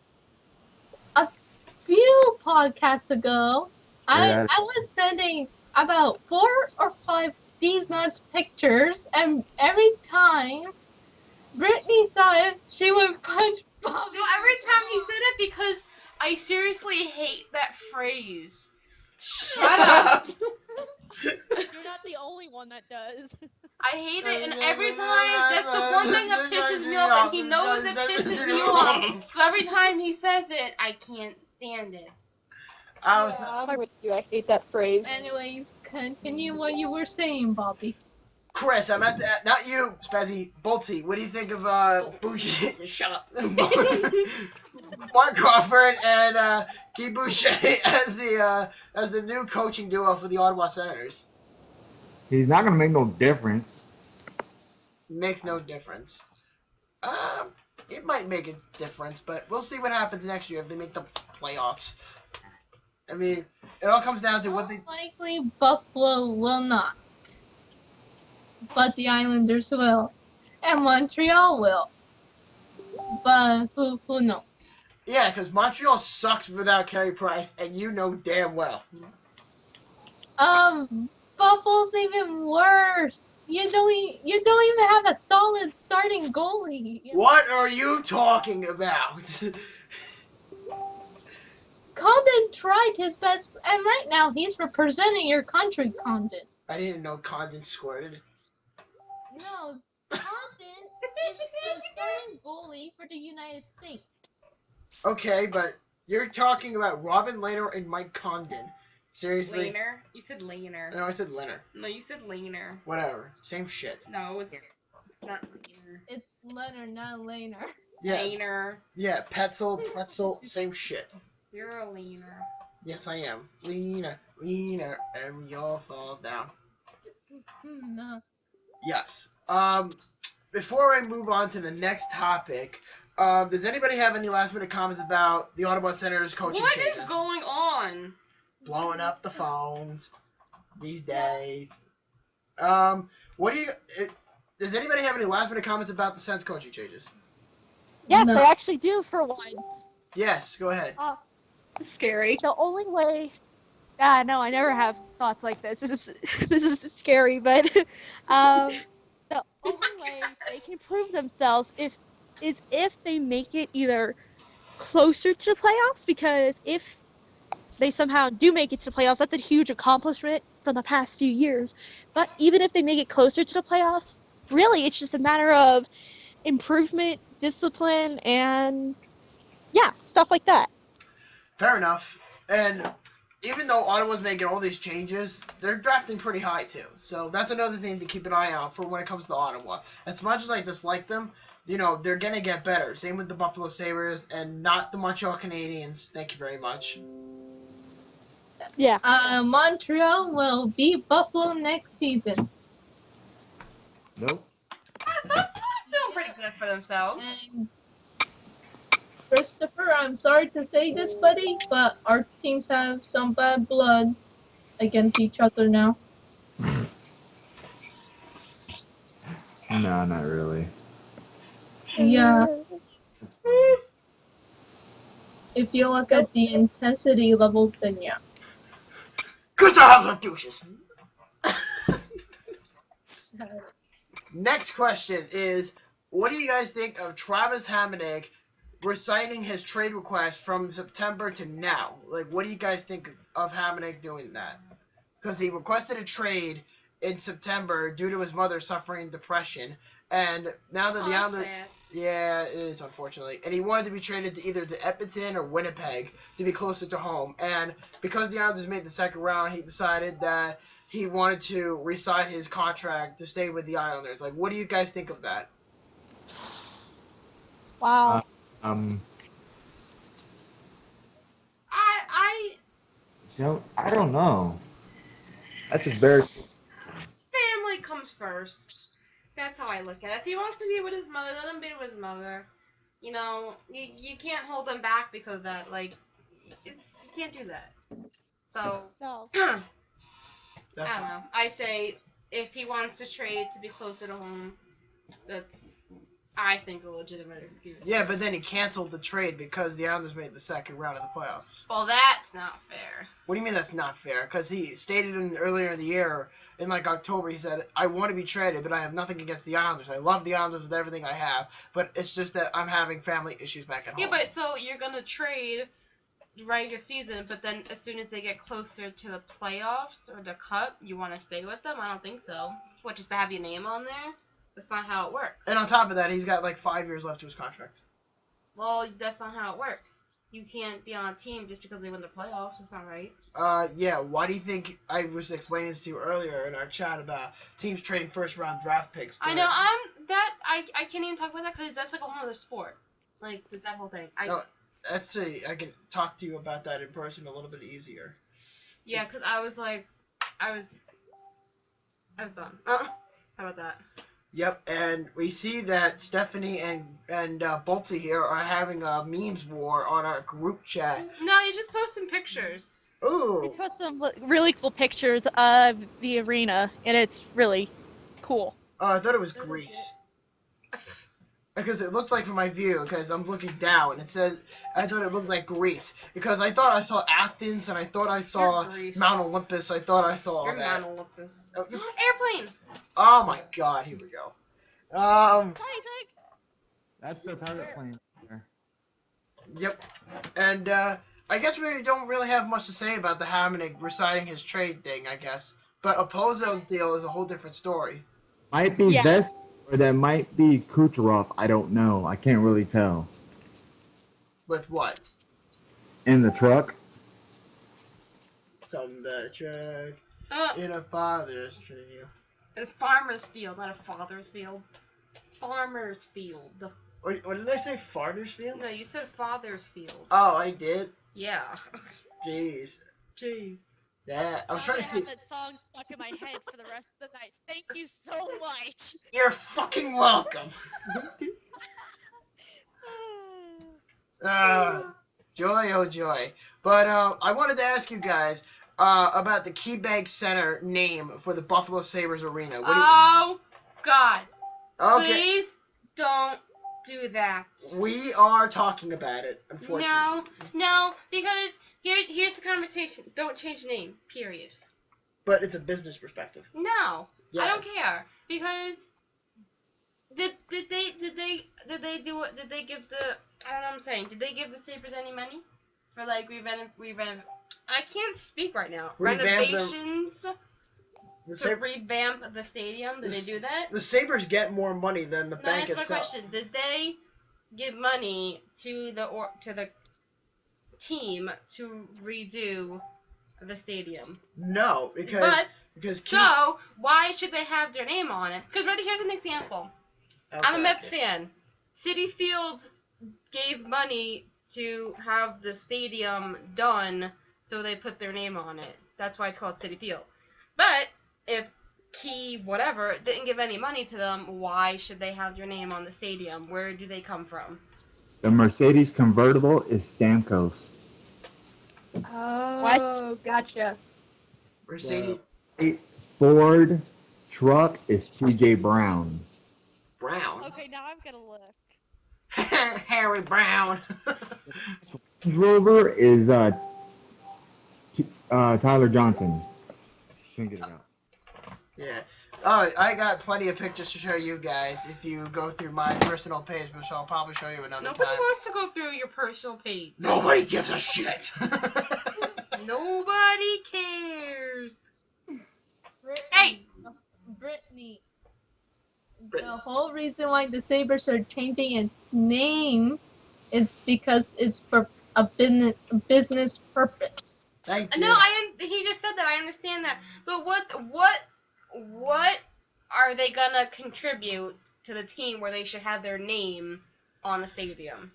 a few podcasts ago, I was sending about 4 or 5 these nuts pictures, and every time Brittany saw it, she would punch Bobby. No, every time he said it because I seriously hate that phrase. Shut up. You're not the only one that does. I hate it, and every time, that's the one thing that pisses me off, and he knows it pisses me off. So every time he says it, I can't stand it. I'm with you. I hate that phrase. Anyways, continue what you were saying, Bobby. Chris, I'm at that. Not you, Spezzy. Bolty, what do you think of Boucher? Shut up. Mark Crawford and Guy Boucher as the new coaching duo for the Ottawa Senators. He's not gonna make no difference. Makes no difference. It might make a difference, but we'll see what happens next year if they make the playoffs. I mean, it all comes down to what they. Likely Buffalo will not, but the Islanders will, and Montreal will. But who knows? Yeah, because Montreal sucks without Carey Price, and you know damn well. Buffalo's even worse. You don't even have a solid starting goalie. What are you talking about? Condon tried his best, and right now he's representing your country, Condon. I didn't know Condon squirted. No, Condon is the starting goalie for the United States. Okay, but you're talking about Robin Lehner and Mike Condon. Seriously? Lehner? You said Lehner. No, I said Lehner. No, you said Lehner. Whatever. Same shit. No, it's not Lehner. It's Leonard, not Lehner. Yeah. Lehner. Yeah, Petzel, Pretzel, same shit. You're a Lehner. Yes, I am. Lehner, and we all fall down. No. Yes. Before I move on to the next topic, does anybody have any last minute comments about the Ottawa Senators coaching changes? What is going on? Blowing up the phones these days. What do you? Does anybody have any last minute comments about the Sens coaching changes? Yes, No. I actually do for once. Yes, go ahead. Scary. The only way. No, I never have thoughts like this. This is scary, but the only way they can prove themselves is if they make it either closer to the playoffs, because if they somehow do make it to the playoffs, that's a huge accomplishment from the past few years. But even if they make it closer to the playoffs, really, it's just a matter of improvement, discipline, and yeah, stuff like that. Fair enough. And even though Ottawa's making all these changes, they're drafting pretty high too. So that's another thing to keep an eye out for when it comes to Ottawa. As much as I dislike them, they're going to get better. Same with the Buffalo Sabres and not the Montreal Canadiens. Thank you very much. Yeah. Montreal will beat Buffalo next season. Nope. Doing pretty good for themselves. And Christopher, I'm sorry to say this, buddy, but our teams have some bad blood against each other now. No, not really. Yeah. If you look at the intensity levels, then yeah. Because I have some douches. Next question is, what do you guys think of Travis Hamonic reciting his trade request from September to now. Like, what do you guys think of Hamonic doing that? Because he requested a trade in September due to his mother suffering depression, and now that the Islanders, yeah, it is unfortunately, and he wanted to be traded to either to Edmonton or Winnipeg to be closer to home, and because the Islanders made the second round, he decided that he wanted to re-sign his contract to stay with the Islanders. Like, what do you guys think of that? Wow. I don't know. That's a very Family comes first. That's how I look at it. If he wants to be with his mother, let him be with his mother. You know, you can't hold him back because of that. Like, you can't do that. So, No. I don't know. I say if he wants to trade to be closer to home, that's, I think, a legitimate excuse. Yeah, but then he canceled the trade because the Islanders made the second round of the playoffs. Well, that's not fair. What do you mean that's not fair? Because he stated earlier in the year, in like October, he said, I want to be traded, but I have nothing against the Islanders. I love the Islanders with everything I have, but it's just that I'm having family issues back at home. Yeah, but so you're going to trade regular season, but then as soon as they get closer to the playoffs or the cup, you want to stay with them? I don't think so. What, just to have your name on there? That's not how it works. And on top of that, he's got like 5 years left to his contract. Well, that's not how it works. You can't be on a team just because they win the playoffs. That's not right. Yeah, why do you think I was explaining this to you earlier in our chat about teams trading first-round draft picks? I know, I can't even talk about that because that's like a whole other sport. Like, that whole thing. No, let's see, I can talk to you about that in person a little bit easier. Yeah, because I was done. How about that? Yep, and we see that Stephanie and Bolty here are having a memes war on our group chat. No, you're just posting pictures. Ooh. They post some really cool pictures of the arena, and it's really cool. Oh, I thought it was Greece. Because it looked like from my view, because I'm looking down, it says, I thought it looked like Greece. Because I thought I saw Athens, and I thought I saw Mount Olympus, I thought I saw all that. Mount Olympus. Oh, airplane! Oh my god, here we go. That's the pilot plane. Yep. And, I guess we don't really have much to say about the Hamonic reciting his trade thing, I guess. But Opozo's deal is a whole different story. Might be Vest, or that might be Kucherov. I don't know. I can't really tell. With what? In the truck. Something about a truck in a father's field. In a farmer's field, not a father's field. Farmer's field. What did I say? Father's field? No, you said father's field. Oh, I did? Yeah. Jeez. Yeah, I was trying to see. I have that song stuck in my head for the rest of the night. Thank you so much. You're fucking welcome. Joy, oh joy. But I wanted to ask you guys about the KeyBank Center name for the Buffalo Sabres arena. God. Okay. Please don't do that. We are talking about it, unfortunately. No, because here's the conversation. Don't change the name. Period. But it's a business perspective. No, Yes. I don't care because did they do it? Did they give the? I don't know what I'm saying. Did they give the Sabres any money for like revamp? I can't speak right now. Renovations. To revamp the stadium? Did they do that? The Sabres get more money than the bank itself. itself. That's my question. Did they give money to the team to redo the stadium? No, because so why should they have their name on it? Because here's an example. Okay. I'm a Mets fan. Citi Field gave money to have the stadium done, so they put their name on it. That's why it's called Citi Field. But if Key whatever didn't give any money to them, why should they have their name on the stadium? Where do they come from? The Mercedes convertible is Stamkos. Oh, What? Gotcha. Mercedes The Ford truck is TJ Brown. Brown. Okay, now I'm gonna look. Harry Brown. Rover is Tyler Johnson. Couldn't get it out. Yeah. Oh, I got plenty of pictures to show you guys if you go through my personal page, which I'll probably show you another Nobody time. wants to go through your personal page. Nobody gives a shit. Nobody cares. Brittany. The whole reason why the Sabres are changing its name is because it's for a business purpose. Thank you. No, he just said that. I understand that. But what are they gonna contribute to the team where they should have their name on the stadium?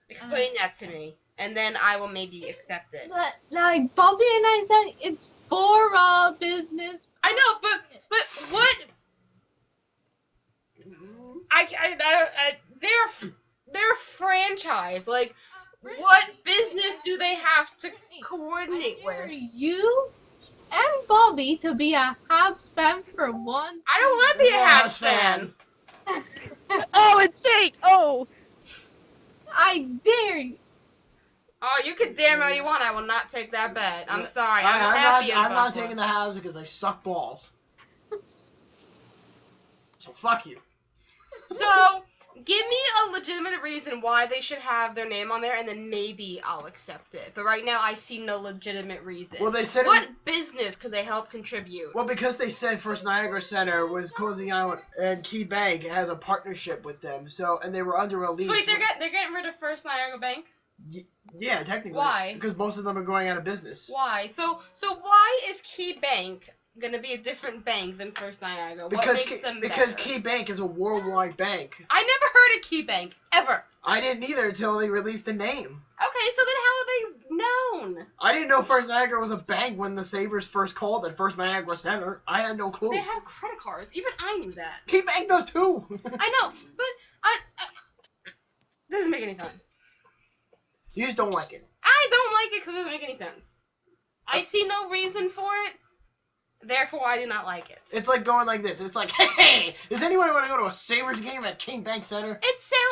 Explain that to me, and then I will maybe accept it. Like Bobby and I said, it's for a business. I know, but what? They're a franchise. Like, what business do they have to coordinate with? You and Bobby to be a Habs fan for one. I don't want to be a Habs fan. Oh, insane! Oh! I dare you. Oh, you can dare me all you want. I will not take that bet. I'm sorry. I'm not taking the Habs because they suck balls. So fuck you. So, give me a legitimate reason why they should have their name on there, and then maybe I'll accept it. But right now, I see no legitimate reason. Well, they said what business could they help contribute? Well, because they said First Niagara Center was closing out, and Key Bank has a partnership with them. So, and they were under a lease. So wait, they're getting rid of First Niagara Bank? Yeah, technically. Why? Because most of them are going out of business. Why? So why is Key Bank gonna be a different bank than First Niagara? What makes them because better? Key Bank is a worldwide bank. I never heard of Key Bank ever. I didn't either until they released the name. Okay, so then how have they known? I didn't know First Niagara was a bank when the Sabres first called it First Niagara Center. I had no clue. They have credit cards. Even I knew that. Key Bank does too. I know, but doesn't make any sense. You just don't like it. I don't like it because it doesn't make any sense. I see no reason for it. Therefore, I do not like it. It's like going like this. It's like, hey, does anyone want to go to a Sabres game at King Bank Center?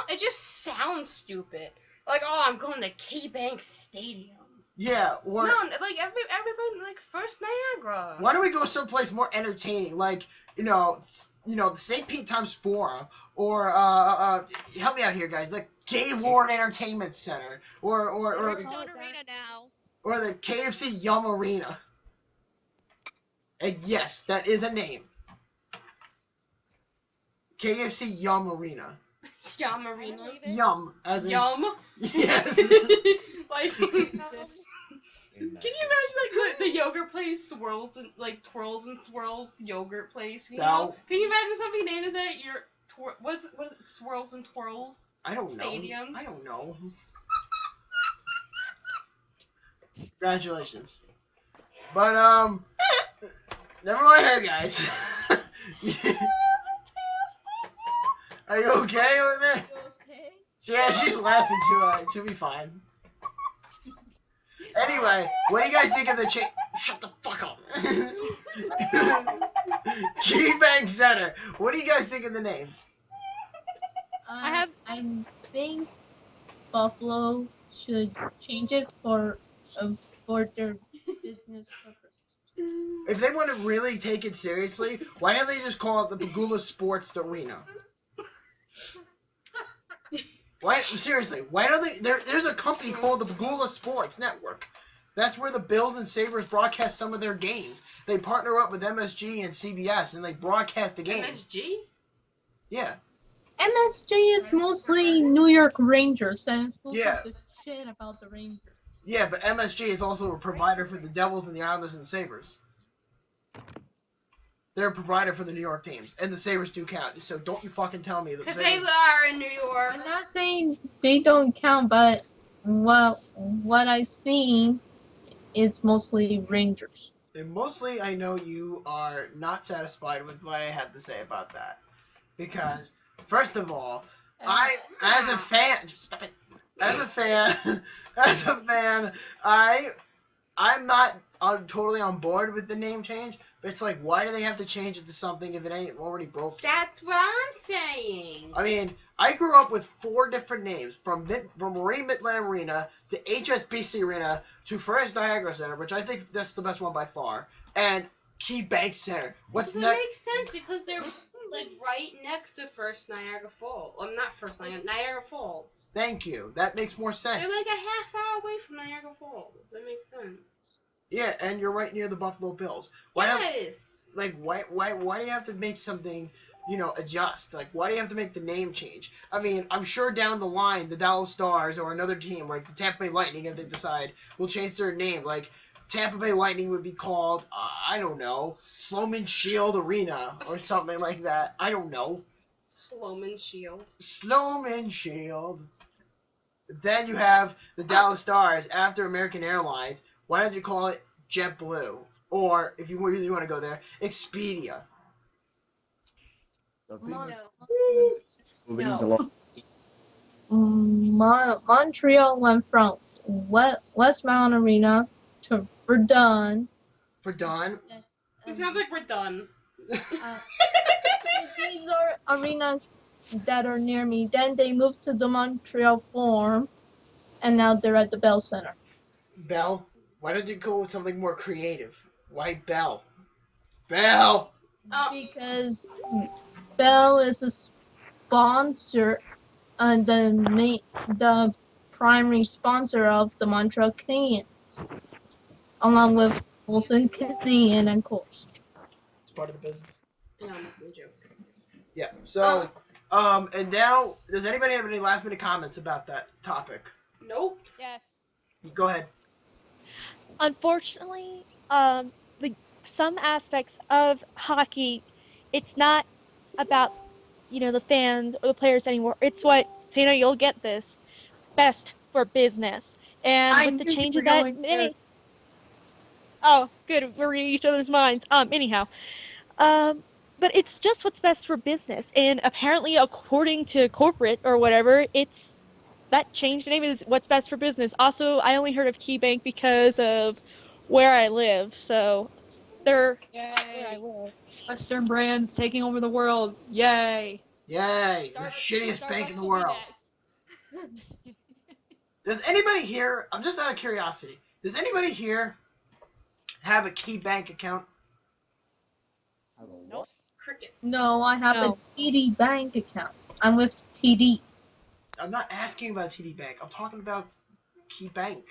It just sounds stupid. Like, oh, I'm going to Key Bank Stadium. Yeah, or... No, like, everybody, like, First Niagara. Why don't we go someplace more entertaining? Like, the St. Pete Times Forum, or, help me out here, guys, the Gaylord Entertainment Center, or Stone Arena now. Or the KFC Yum Arena. And yes, that is a name. KFC Yum Arena. Yum Arena. Yum, as in... Yum? Yes. Like... Can you imagine, like, the yogurt place swirls and, like, twirls and swirls yogurt place? You know? Can you imagine something named as that? What is it? Swirls and twirls? I don't know. Stadium? I don't know. Congratulations. But, never mind her, guys. Are you okay over there? Okay. Yeah, she's laughing too. She'll be fine. Anyway, what do you guys think of the change? Shut the fuck up. Key Bank Center. What do you guys think of the name? I think Buffalo should change it for their business purpose. If they want to really take it seriously, why don't they just call it the Pagula Sports Arena? Why seriously? Why don't they? There's a company called the Pagula Sports Network. That's where the Bills and Sabres broadcast some of their games. They partner up with MSG and CBS, and they broadcast the games. MSG? Yeah. MSG is mostly New York Rangers, and who Yeah. gives a shit about the Rangers? Yeah, but MSG is also a provider for the Devils and the Islanders and the Sabres. They're a provider for the New York teams, and the Sabres do count. So don't you fucking tell me that. Because they are in New York. I'm not saying they don't count, but what I've seen is mostly Rangers. And mostly, I know you are not satisfied with what I had to say about that, because first of all, as a fan, stop it. As a fan, I'm not totally on board with the name change. But it's like, why do they have to change it to something if it ain't already broken? That's what I'm saying. I mean, I grew up with 4 different names, from Marine Midland Arena to HSBC Arena to First Niagara Center, which I think that's the best one by far. And Key Bank Center. What's That next? makes sense because they're like right next to First Niagara Falls. Well, not First Niagara Falls. Thank you. That makes more sense. They're like a half hour away from Niagara Falls. That makes sense. Yeah, and you're right near the Buffalo Bills. Yes. Why do you have to make something, adjust? Like, why do you have to make the name change? I mean, I'm sure down the line, the Dallas Stars or another team, like the Tampa Bay Lightning, if they decide, will change their name. Like, Tampa Bay Lightning would be called, I don't know, Sloman Shield Arena or something like that. I don't know. Sloman Shield. Sloman Shield. Then you have the Dallas Stars after American Airlines. Why don't you call it JetBlue? Or, if you really want to go there, Expedia. Montreal went from Westmount Arena to Verdun. Verdun? It sounds like we're done. These are arenas that are near me. Then they moved to the Montreal Forum, and now they're at the Bell Center. Bell? Why don't you go with something more creative? Why Bell? Bell! Because Bell is a sponsor, and the primary sponsor of the Montreal Canadiens, along with Wilson Canadian and Coors. It's part of the business. No joke. Yeah, so, and now, does anybody have any last minute comments about that topic? Nope. Yes. Go ahead. Unfortunately, some aspects of hockey, it's not about, the fans or the players anymore. It's what, Tina, you'll get this, best for business. And with the change of that, oh, good, we're reading each other's minds. Anyhow, but it's just what's best for business. And apparently, according to corporate or whatever, that changed the name is what's best for business. Also, I only heard of KeyBank because of where I live, so they're where I live. Western brands taking over the world. Yay! Yay! The shittiest bank in the world. Does anybody here, I'm just out of curiosity, does anybody here have a KeyBank account? Nope. Cricket. No, I have a TD Bank account. I'm with TD. I'm not asking about TD Bank. I'm talking about KeyBank.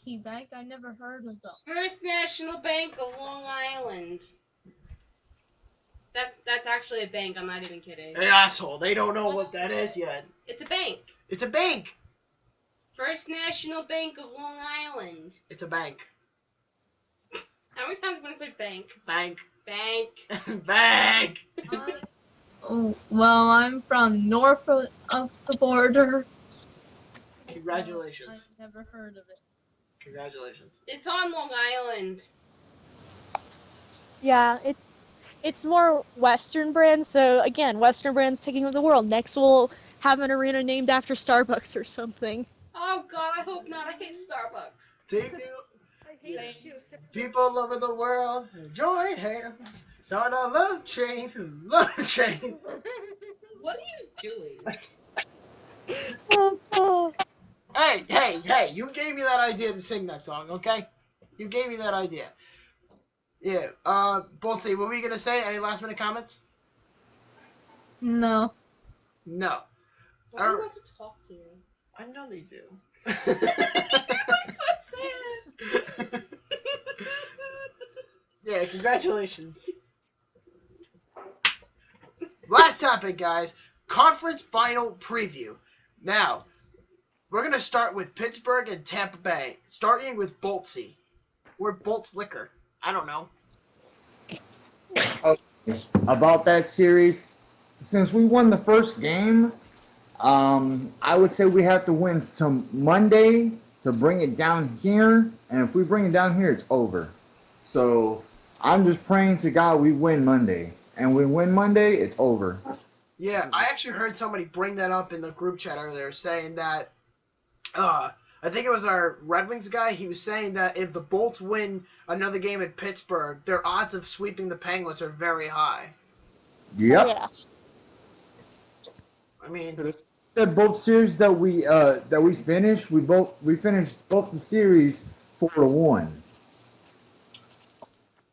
KeyBank? I never heard of them. First National Bank of Long Island. That's actually a bank. I'm not even kidding. Hey, asshole. They don't know what that is yet. It's a bank. It's a bank. First National Bank of Long Island. It's a bank. How many times am I going to say bank? Bank. Bank. Bank. Well, I'm from north of the border. Congratulations. I've never heard of it. Congratulations. It's on Long Island. Yeah, it's more Western brands. So again, Western brands taking over the world. Next, we'll have an arena named after Starbucks or something. Oh God, I hope not. I hate Starbucks. See you. People over the world, join hands. Start a love train. Love train. What are you doing? Hey, you gave me that idea to sing that song, okay? You gave me that idea. Yeah, Boltsy, what were you going to say? Any last minute comments? No. No. Why do you want to talk to you? I know they do. Yeah, congratulations. Last topic, guys. Conference final preview. Now, we're going to start with Pittsburgh and Tampa Bay, starting with Boltsy. Or Bolt's Liquor. I don't know. About that series, since we won the first game, I would say we have to win till Monday to bring it down here. And if we bring it down here, it's over. So I'm just praying to God we win Monday. And we win Monday, it's over. Yeah, I actually heard somebody bring that up in the group chat earlier, saying that, I think it was our Red Wings guy, he was saying that if the Bolts win another game at Pittsburgh, their odds of sweeping the Penguins are very high. Yep. Yeah. I mean, The both series that we finished, we finished both the series 4-1.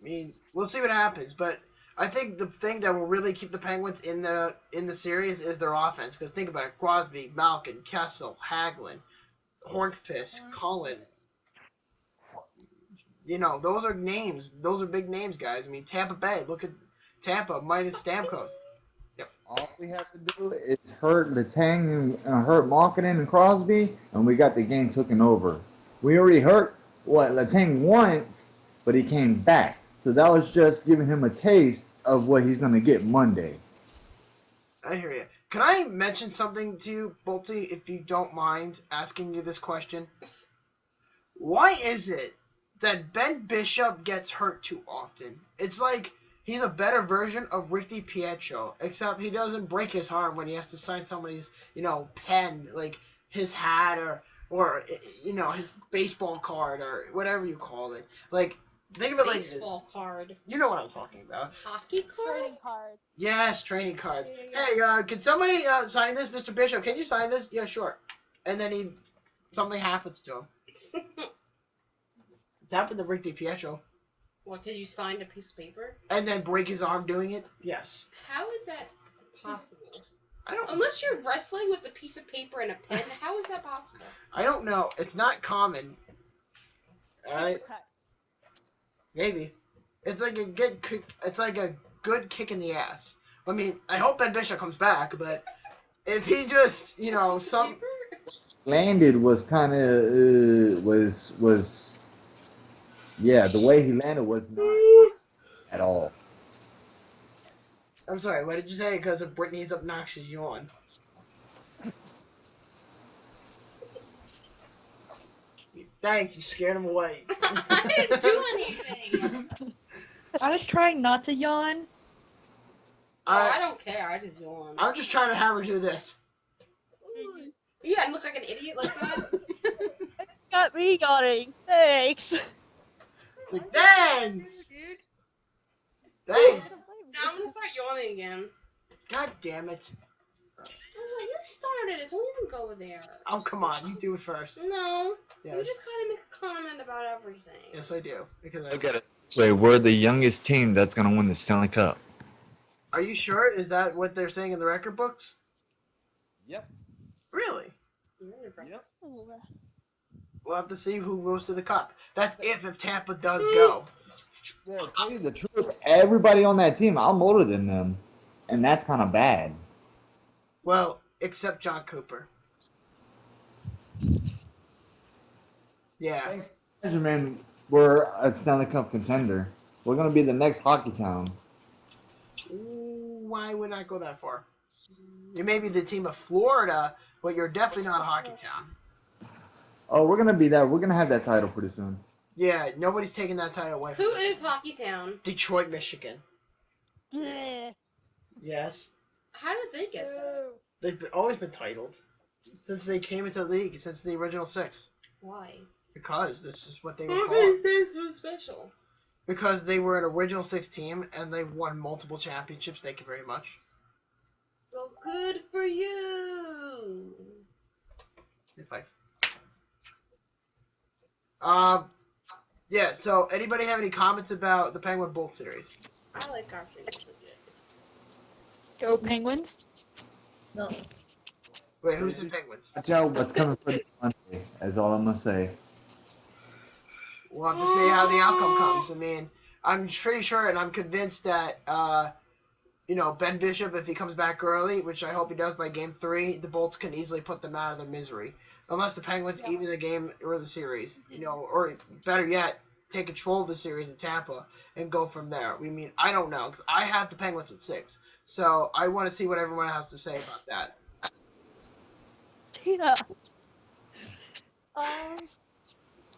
I mean, we'll see what happens, but I think the thing that will really keep the Penguins in the series is their offense. Because think about it: Crosby, Malkin, Kessel, Hagelin, Hornqvist, Cullen. You know, those are names. Those are big names, guys. I mean, Tampa Bay. Look at Tampa minus Stamkos. Yep. All we have to do is hurt Letang and hurt Malkin and Crosby, and we got the game taken over. We already hurt Letang once, but he came back. So that was just giving him a taste of what he's going to get Monday. I hear you. Can I mention something to you, Bolty, if you don't mind asking you this question? Why is it that Ben Bishop gets hurt too often? It's like he's a better version of Rick DiPietro, except he doesn't break his arm when he has to sign somebody's, pen, like his hat or his baseball card or whatever you call it. Like, think of it like baseball card. You know what I'm talking about. Hockey card? Trading cards. Yes, training cards. Hey, can somebody sign this, Mr. Bishop? Can you sign this? Yeah, sure. And then something happens to him. It happened to Rick DiPietro. What, because you signed a piece of paper? And then break his arm doing it? Yes. How is that possible? Unless you're wrestling with a piece of paper and a pen, how is that possible? I don't know. It's not common. Alright? Maybe. It's like a good kick in the ass. I mean, I hope Ben Bishop comes back, but if he just, landed was kind of the way he landed was not at all. I'm sorry, what did you say? Because of Brittany's obnoxious yawn. Thanks, you scared him away. I didn't do anything. I was trying not to yawn. I don't care, I just yawn. I'm just trying to have her do this. Yeah, I look like an idiot like that. Got me yawning. Thanks. Like, dang! Dang! Now I'm gonna start yawning again. God damn it. Oh, you started it. Don't even go there. Oh, come on. You do it first. No. Yes. You just gotta make a comment about everything. Yes, I do. Because Look at it. Wait, we're the youngest team that's going to win the Stanley Cup. Are you sure? Is that what they're saying in the record books? Yep. Really? Yep. We'll have to see who goes to the cup. That's if Tampa does go. Well, to tell you the truth, everybody on that team, I'm older than them. And that's kind of bad. Well, except John Cooper. Yeah. Thanks, Benjamin. We're a Stanley Cup contender. We're going to be the next hockey town. Ooh, I would not go that far. You may be the team of Florida, but you're definitely not a hockey town. Oh, we're going to be that. We're going to have that title pretty soon. Yeah, nobody's taking that title away from Who them. is Hockey Town? Detroit, Michigan. Bleh. Yes. How did they get that? They've always been titled. Since they came into the league, since the original 6. Why? Because this is what they were How called. is this so special? Because they were an original 6 team, and they won multiple championships. Thank you very much. Well, good for you. If yeah, so anybody have any comments about the Penguin Bolt series? I like our fingers. Go Penguins. No. Wait, who's the Penguins? Watch out what's coming for this Monday, is all I'm going to say. We'll have to see how the outcome comes. I mean, I'm pretty sure and I'm convinced that, Ben Bishop, if he comes back early, which I hope he does by Game 3, the Bolts can easily put them out of their misery. Unless the Penguins even the game or the series, or better yet, take control of the series in Tampa and go from there. I don't know, because I have the Penguins at 6. So I want to see what everyone has to say about that. Tina.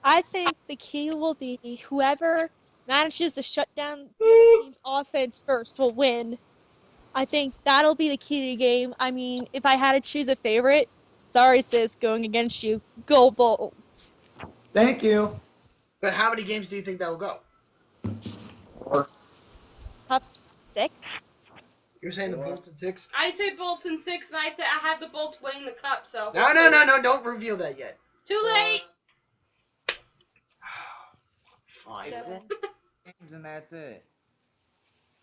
I think the key will be whoever manages to shut down the other team's offense first will win. I think that'll be the key to the game. I mean, if I had to choose a favorite, sorry sis, going against you, go Bolts. Thank you. But how many games do you think that will go? Top 6? You're saying the Bolts at 6? I'd say Bolts in 6, and I had the Bolts winning the cup, so... No, don't reveal that yet. Too late! Fine. Games in and that's it.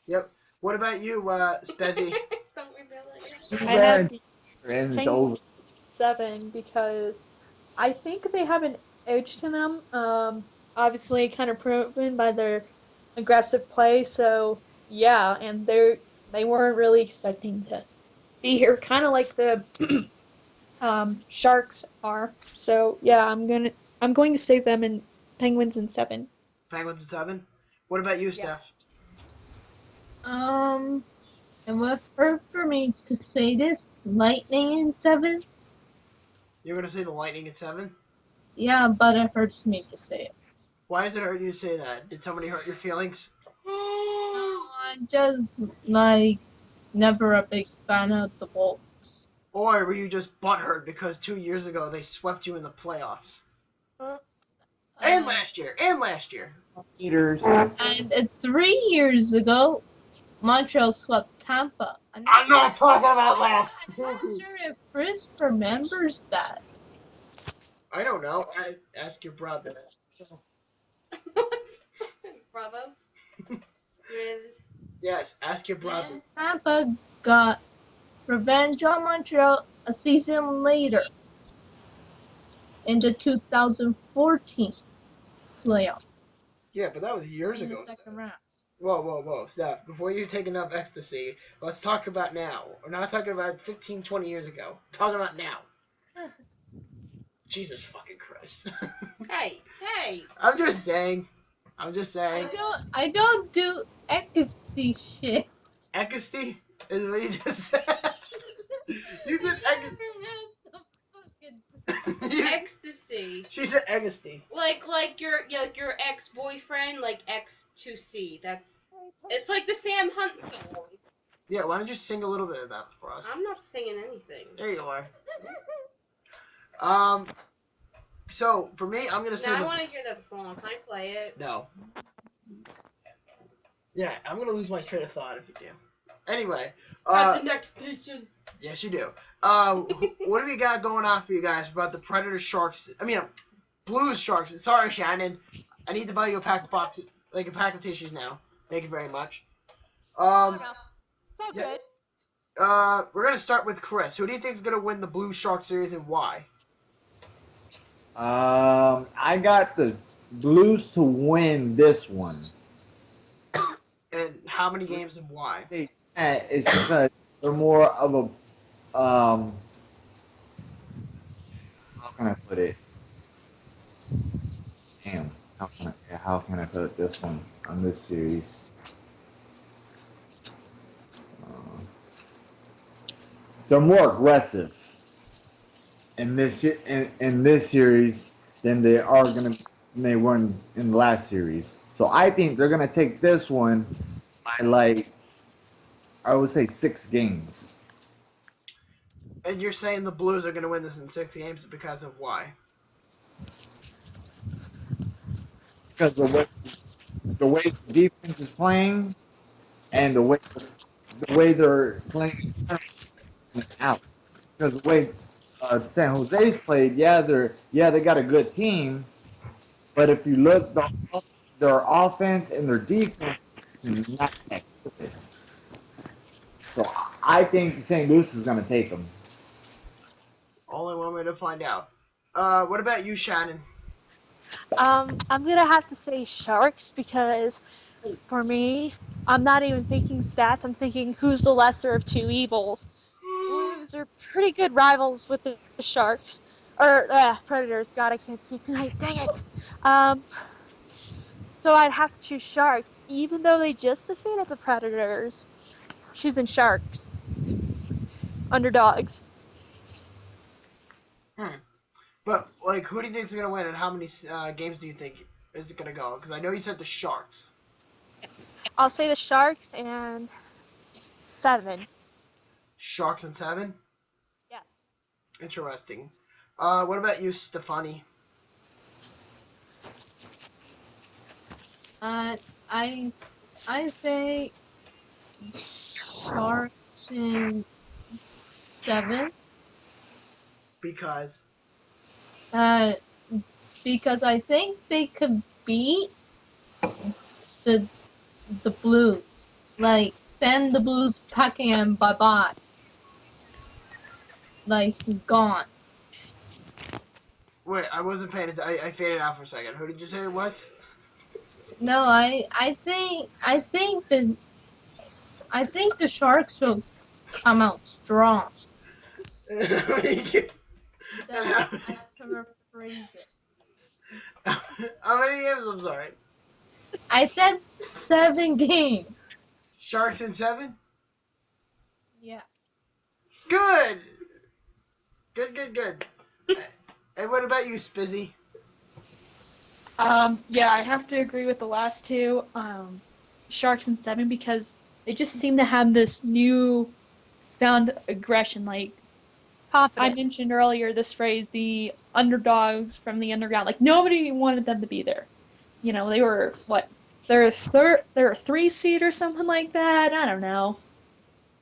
Yep. What about you, Spezzy? Don't reveal it. Two I there have and the and it's over. Penguins 7 because I think they have an edge to them. Obviously, kind of proven by their aggressive play. So yeah, and they weren't really expecting to be here, kind of like the Sharks are. So yeah, I'm going to save them in Penguins in 7. Penguins in 7. What about you, Yeah. Steph? It would hurt for me to say this. Lightning in 7? You're gonna say the Lightning in 7? Yeah, but it hurts me to say it. Why does it hurt you to say that? Did somebody hurt your feelings? No, I'm just, like, never a big fan of the Bolts. Or were you just butthurt because 2 years ago they swept you in the playoffs? And last year. Eaters. And 3 years ago, Montreal swept Tampa. I'm not talking about last. I'm not sure if Chris remembers that. I don't know. Ask your brother. Bravo. Yes, ask your brother. And Tampa got revenge on Montreal a season later in the 2014 playoff. Yeah, but that was years In the ago. second round. Whoa. Steph, before you take enough ecstasy, let's talk about now. We're not talking about 15, 20 years ago. We're talking about now. Jesus fucking Christ. Hey. I'm just saying. I don't do ecstasy shit. Ecstasy is what you just said. You said ecstasy. Ecstasy. She said ecstasy. Like your ex-boyfriend, like X2C. It's like the Sam Hunt song. Yeah, why don't you sing a little bit of that for us? I'm not singing anything. There you are. So for me, I'm gonna say. Now I want to hear that song. Can I play it? No. Yeah, I'm gonna lose my train of thought if you do. Anyway, At the next station. yes, you do. What do we got going on for you guys about the Predators Sharks? Blues Sharks. Sorry, Shannon. I need to buy you a pack of tissues now. Thank you very much. It's all good. We're gonna start with Chris. Who do you think is gonna win the Blues Shark series and why? I got the Blues to win this one. And how many games and why? It's because they're more of a how can I put it? Damn, how can I put this one on this series? They're more aggressive in this series than they were in the last series. So I think they're gonna take this one by I would say 6 games. And you're saying the Blues are gonna win this in 6 games because of why? Because the way the defense is playing and the way they're playing out. Because the way San Jose's played, they got a good team, but if you look, their offense and their defense is not that good. So I think St. Louis is going to take them. Only one way to find out. What about you, Shannon? I'm gonna have to say Sharks because for me, I'm not even thinking stats. I'm thinking who's the lesser of two evils. Blues are pretty good rivals with the Sharks or Predators. God, I can't speak tonight. Dang it. So I'd have to choose Sharks, even though they just defeated the Predators. Choosing Sharks. Underdogs. But who do you think is gonna win, and how many games do you think is it gonna go? Because I know you said the Sharks. I'll say the Sharks and 7. Sharks and 7. Yes. Interesting. What about you, Stefani? I say Sharks in 7. Because Because I think they could beat the the Blues. Like, send the Blues packing and bye-bye. Like, gone. Wait, I wasn't paying attention. I faded out for a second. Who did you say it was? No, I think the Sharks will come out strong. Then I have to rephrase it. How many games? I'm sorry. I said 7 games. Sharks in 7? Yeah. Good. Good. Hey, what about you, Spizzy? Yeah, I have to agree with the last two. Sharks in 7 because they just seem to have this new found aggression. Like I Confidence. mentioned earlier, this phrase, the underdogs from the underground. Like nobody wanted them to be there. You know, they were what? They're a 3 seed or something like that. I don't know.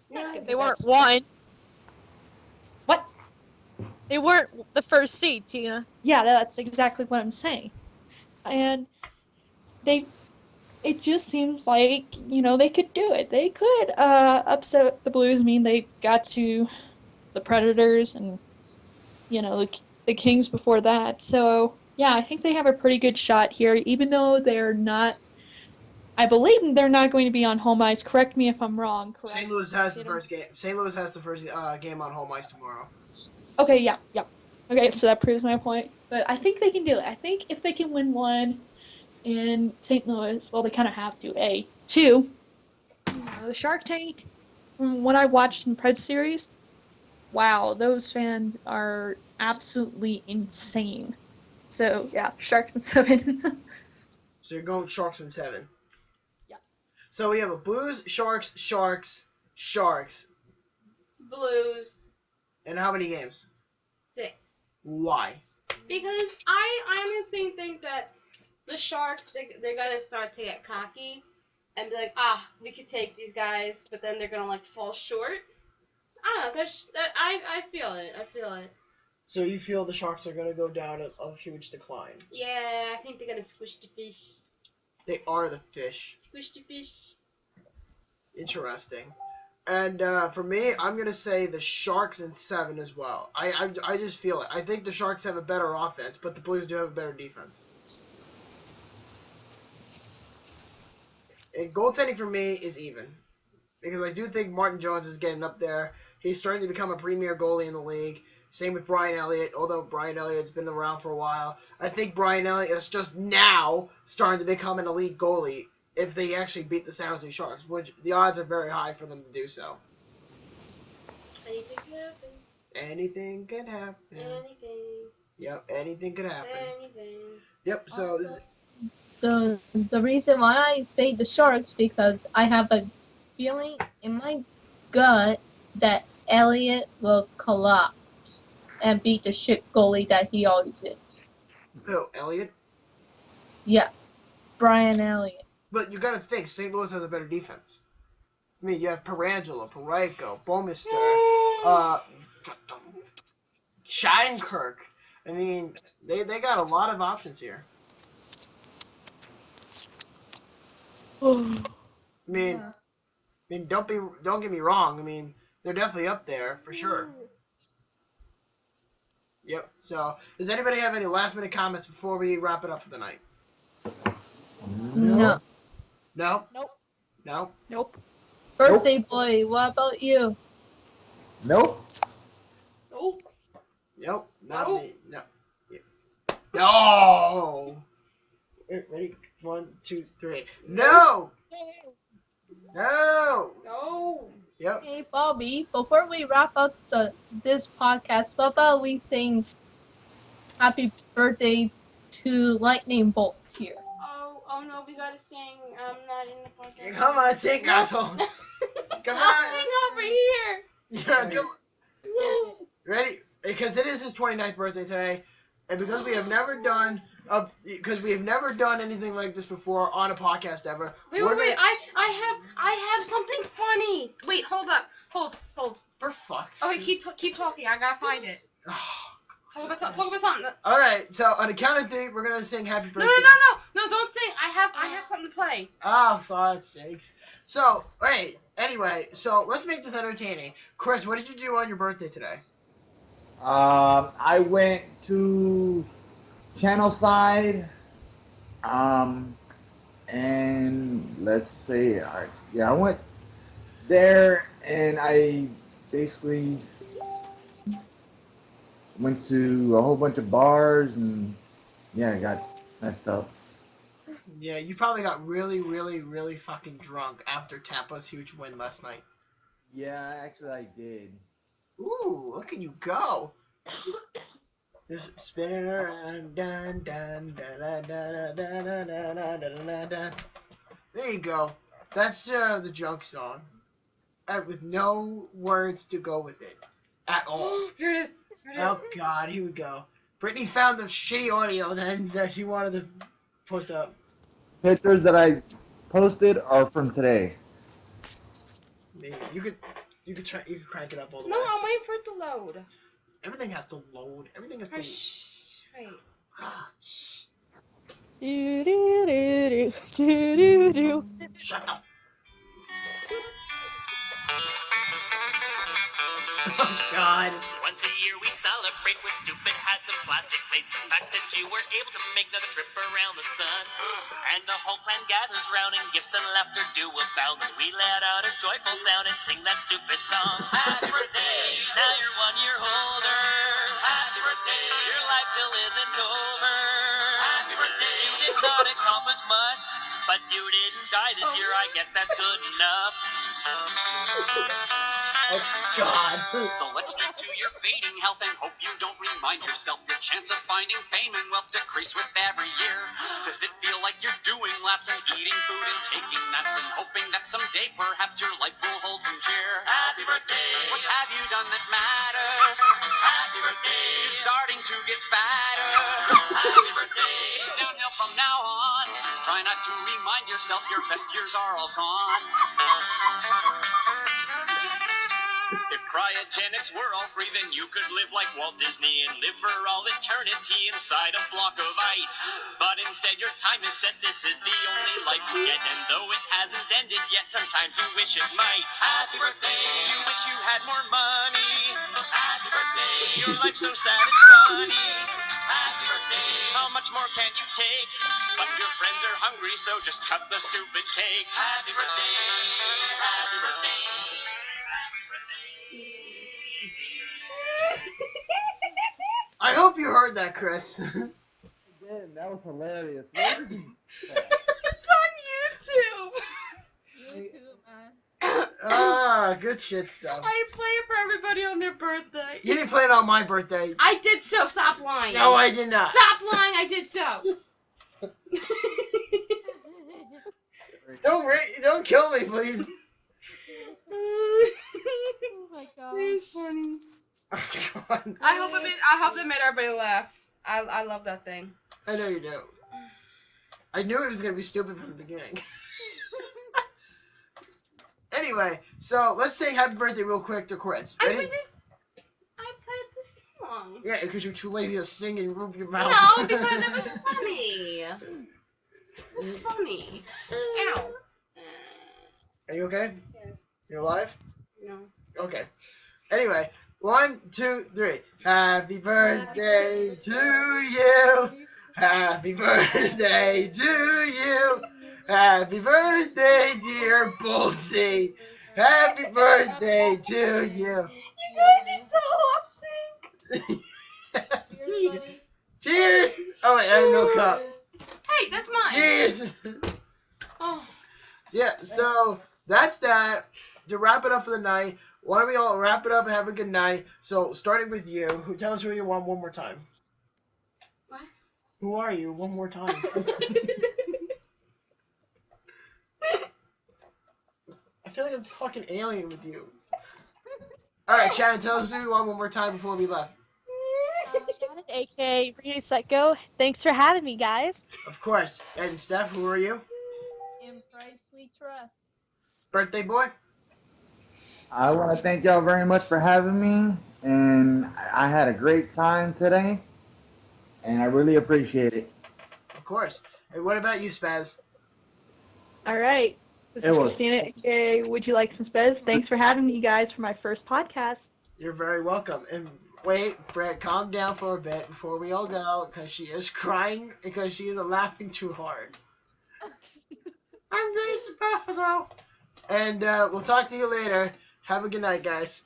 Yeah, They weren't one. What? They weren't the first seed, Tina. Yeah, that's exactly what I'm saying. And it just seems like, you know, they could do it. They could upset the Blues. I mean, they got to the Predators and, you know, the Kings before that. So, yeah, I think they have a pretty good shot here, even though they're not, I believe they're not going to be on home ice. Correct me if I'm wrong. Correct. St. Louis has the first game. St. Louis has the first game on home ice tomorrow. Okay, yeah. Okay, so that proves my point. But I think they can do it. I think if they can win one in St. Louis, well, they kind of have to. Two, you know, the Shark Tank, from what I watched in Pred series, wow, those fans are absolutely insane. So, yeah, Sharks in 7. So you're going Sharks in 7. Yeah. So we have a Blues, Sharks. Blues. And how many games? 6. Why? Because I honestly think that the Sharks, they're gonna start to get cocky and be like, we could take these guys, but then they're gonna like fall short. I don't know. I feel it. So you feel the Sharks are going to go down a huge decline? Yeah, I think they're gonna squish the fish. They are the fish. Squish the fish. Interesting. And for me, I'm going to say the Sharks in 7 as well. I just feel it. I think the Sharks have a better offense, but the Blues do have a better defense. And goaltending for me is even. Because I do think Martin Jones is getting up there. He's starting to become a premier goalie in the league. Same with Brian Elliott, although Brian Elliott's been around for a while. I think Brian Elliott is just now starting to become an elite goalie if they actually beat the San Jose Sharks, which the odds are very high for them to do so. Anything can happen. Anything can happen. Anything. Yep, anything can happen. Anything. Yep, so... The reason why I say the Sharks because I have a feeling in my gut that Elliott will collapse and beat the shit goalie that he always is. Oh, Elliott? Yeah, Brian Elliott. But you gotta think, St. Louis has a better defense. I mean, you have Perangelo, Parayko, Boomstick, Shattenkirk. I mean, they got a lot of options here. I mean, don't get me wrong. I mean, they're definitely up there for sure. Yep. So, does anybody have any last minute comments before we wrap it up for the night? No. No. Nope. No. Nope. Birthday boy, what about you? Nope. Nope. Nope. Not Nope. me. No. Yeah. No. Ready? 1, 2, 3. No. No. No. Yep. Hey Bobby, before we wrap up this podcast, what about we sing happy birthday to LightningBolt here? Oh no, we gotta sing. I'm not in the podcast. Come on, sing, asshole. Come I'll on. sing over here. Yeah, come on. Ready? Because it is his 29th birthday today, and because we have never done anything like this before on a podcast ever. Wait, I have something funny. Wait, hold up. Hold. For fuck's Okay, sake. keep talking. I gotta find it. Talk about something. All right, so on the count of 3, we're gonna sing "Happy Birthday." No! Don't sing. I have something to play. Oh, for God's sake. So, wait. Anyway, so let's make this entertaining. Chris, what did you do on your birthday today? I went to Channelside. And let's see. I went there and I basically went to a whole bunch of bars and I got messed up. Yeah, you probably got really, really, really fucking drunk after Tampa's huge win last night. Yeah, actually I did. Ooh, look at you go. Just spinning around, dun dun dun dun dun dun dun dun dun dun dun. There you go. That's the junk song, with no words to go with it at all. Here it is. Oh God, here we go. Brittany found the shitty audio that she wanted to post up. Pictures that I posted are from today. Maybe you could crank it up all the way. No, I'm waiting for it to load. Everything has to load. Everything has to. Right. Do do do do do do. Shut up. Oh God. Once a year we celebrate with stupid hats and plastic plates. The fact that you were able to make another trip around the sun. And the whole clan gathers round and gifts and laughter do abound. As we let out a joyful sound and sing that stupid song. Happy birthday, now you're 1 year older. Happy birthday, your life still isn't over. Happy birthday, you did not accomplish much, but you didn't die this year, I guess that's good enough. Oh God. So let's drink to your fading health and hope you don't remind yourself your chance of finding fame and wealth decrease with every year. Does it feel like you're doing laps and eating food and taking naps and hoping that someday perhaps your life will hold some cheer? Happy birthday! What have you done that matters? Happy birthday! You're starting to get fatter. Happy birthday! It's downhill from now on. Try not to remind yourself your best years are all gone. If cryogenics were all free, then you could live like Walt Disney and live for all eternity inside a block of ice. But instead your time is set, this is the only life you get. And though it hasn't ended yet, sometimes you wish it might. Happy birthday, you wish you had more money. Happy birthday, your life's so sad it's funny. Happy birthday, how much more can you take? But your friends are hungry, so just cut the stupid cake. Happy birthday, happy birthday. I hope you heard that, Chris. Again, that was hilarious. It's on YouTube. YouTube, man. Ah, good shit stuff. I play it for everybody on their birthday. You didn't play it on my birthday. I did so. Stop lying. No, I did not. Stop lying. I did so. Don't kill me, please. Oh my god. It's funny. Oh, God. I hope it made everybody laugh. I love that thing. I know you do. I knew it was gonna be stupid from the beginning. Anyway, so let's sing "Happy Birthday" real quick to Chris. I Ready? played this song. Yeah, because you're too lazy to sing and move your mouth. No, because it was funny. It was funny. Ow. Are you okay? Yes. You're alive? No. Okay. Anyway, 1, 2, 3. Happy birthday to you. Happy birthday to you. Happy birthday, dear Boltsy. Happy birthday to you. You guys are so off sync. Cheers, buddy. Cheers. Oh wait, I have no cup. Hey, that's mine. Cheers. Oh. Yeah, so that's that. To wrap it up for the night, why don't we all wrap it up and have a good night? So, starting with you, tell us who you are one more time. What? Who are you one more time? I feel like I'm fucking alien with you. Alright, Shannon, tell us who you are one more time before we left. Shannon, aka RinneSetGo. Thanks for having me, guys. Of course. And Steph, who are you? InPriceWeTrust. Birthday boy? I want to thank y'all very much for having me, and I had a great time today, and I really appreciate it. Of course. And what about you, Spaz? All right. This It is was Christina, aka Would You Like Some Spez? Thanks for having me, guys, for my first podcast. You're very welcome. And wait, Brett, calm down for a bit before we all go, because she is crying because she is laughing too hard. I'm BladesofBuffalo. And we'll talk to you later. Have a good night, guys.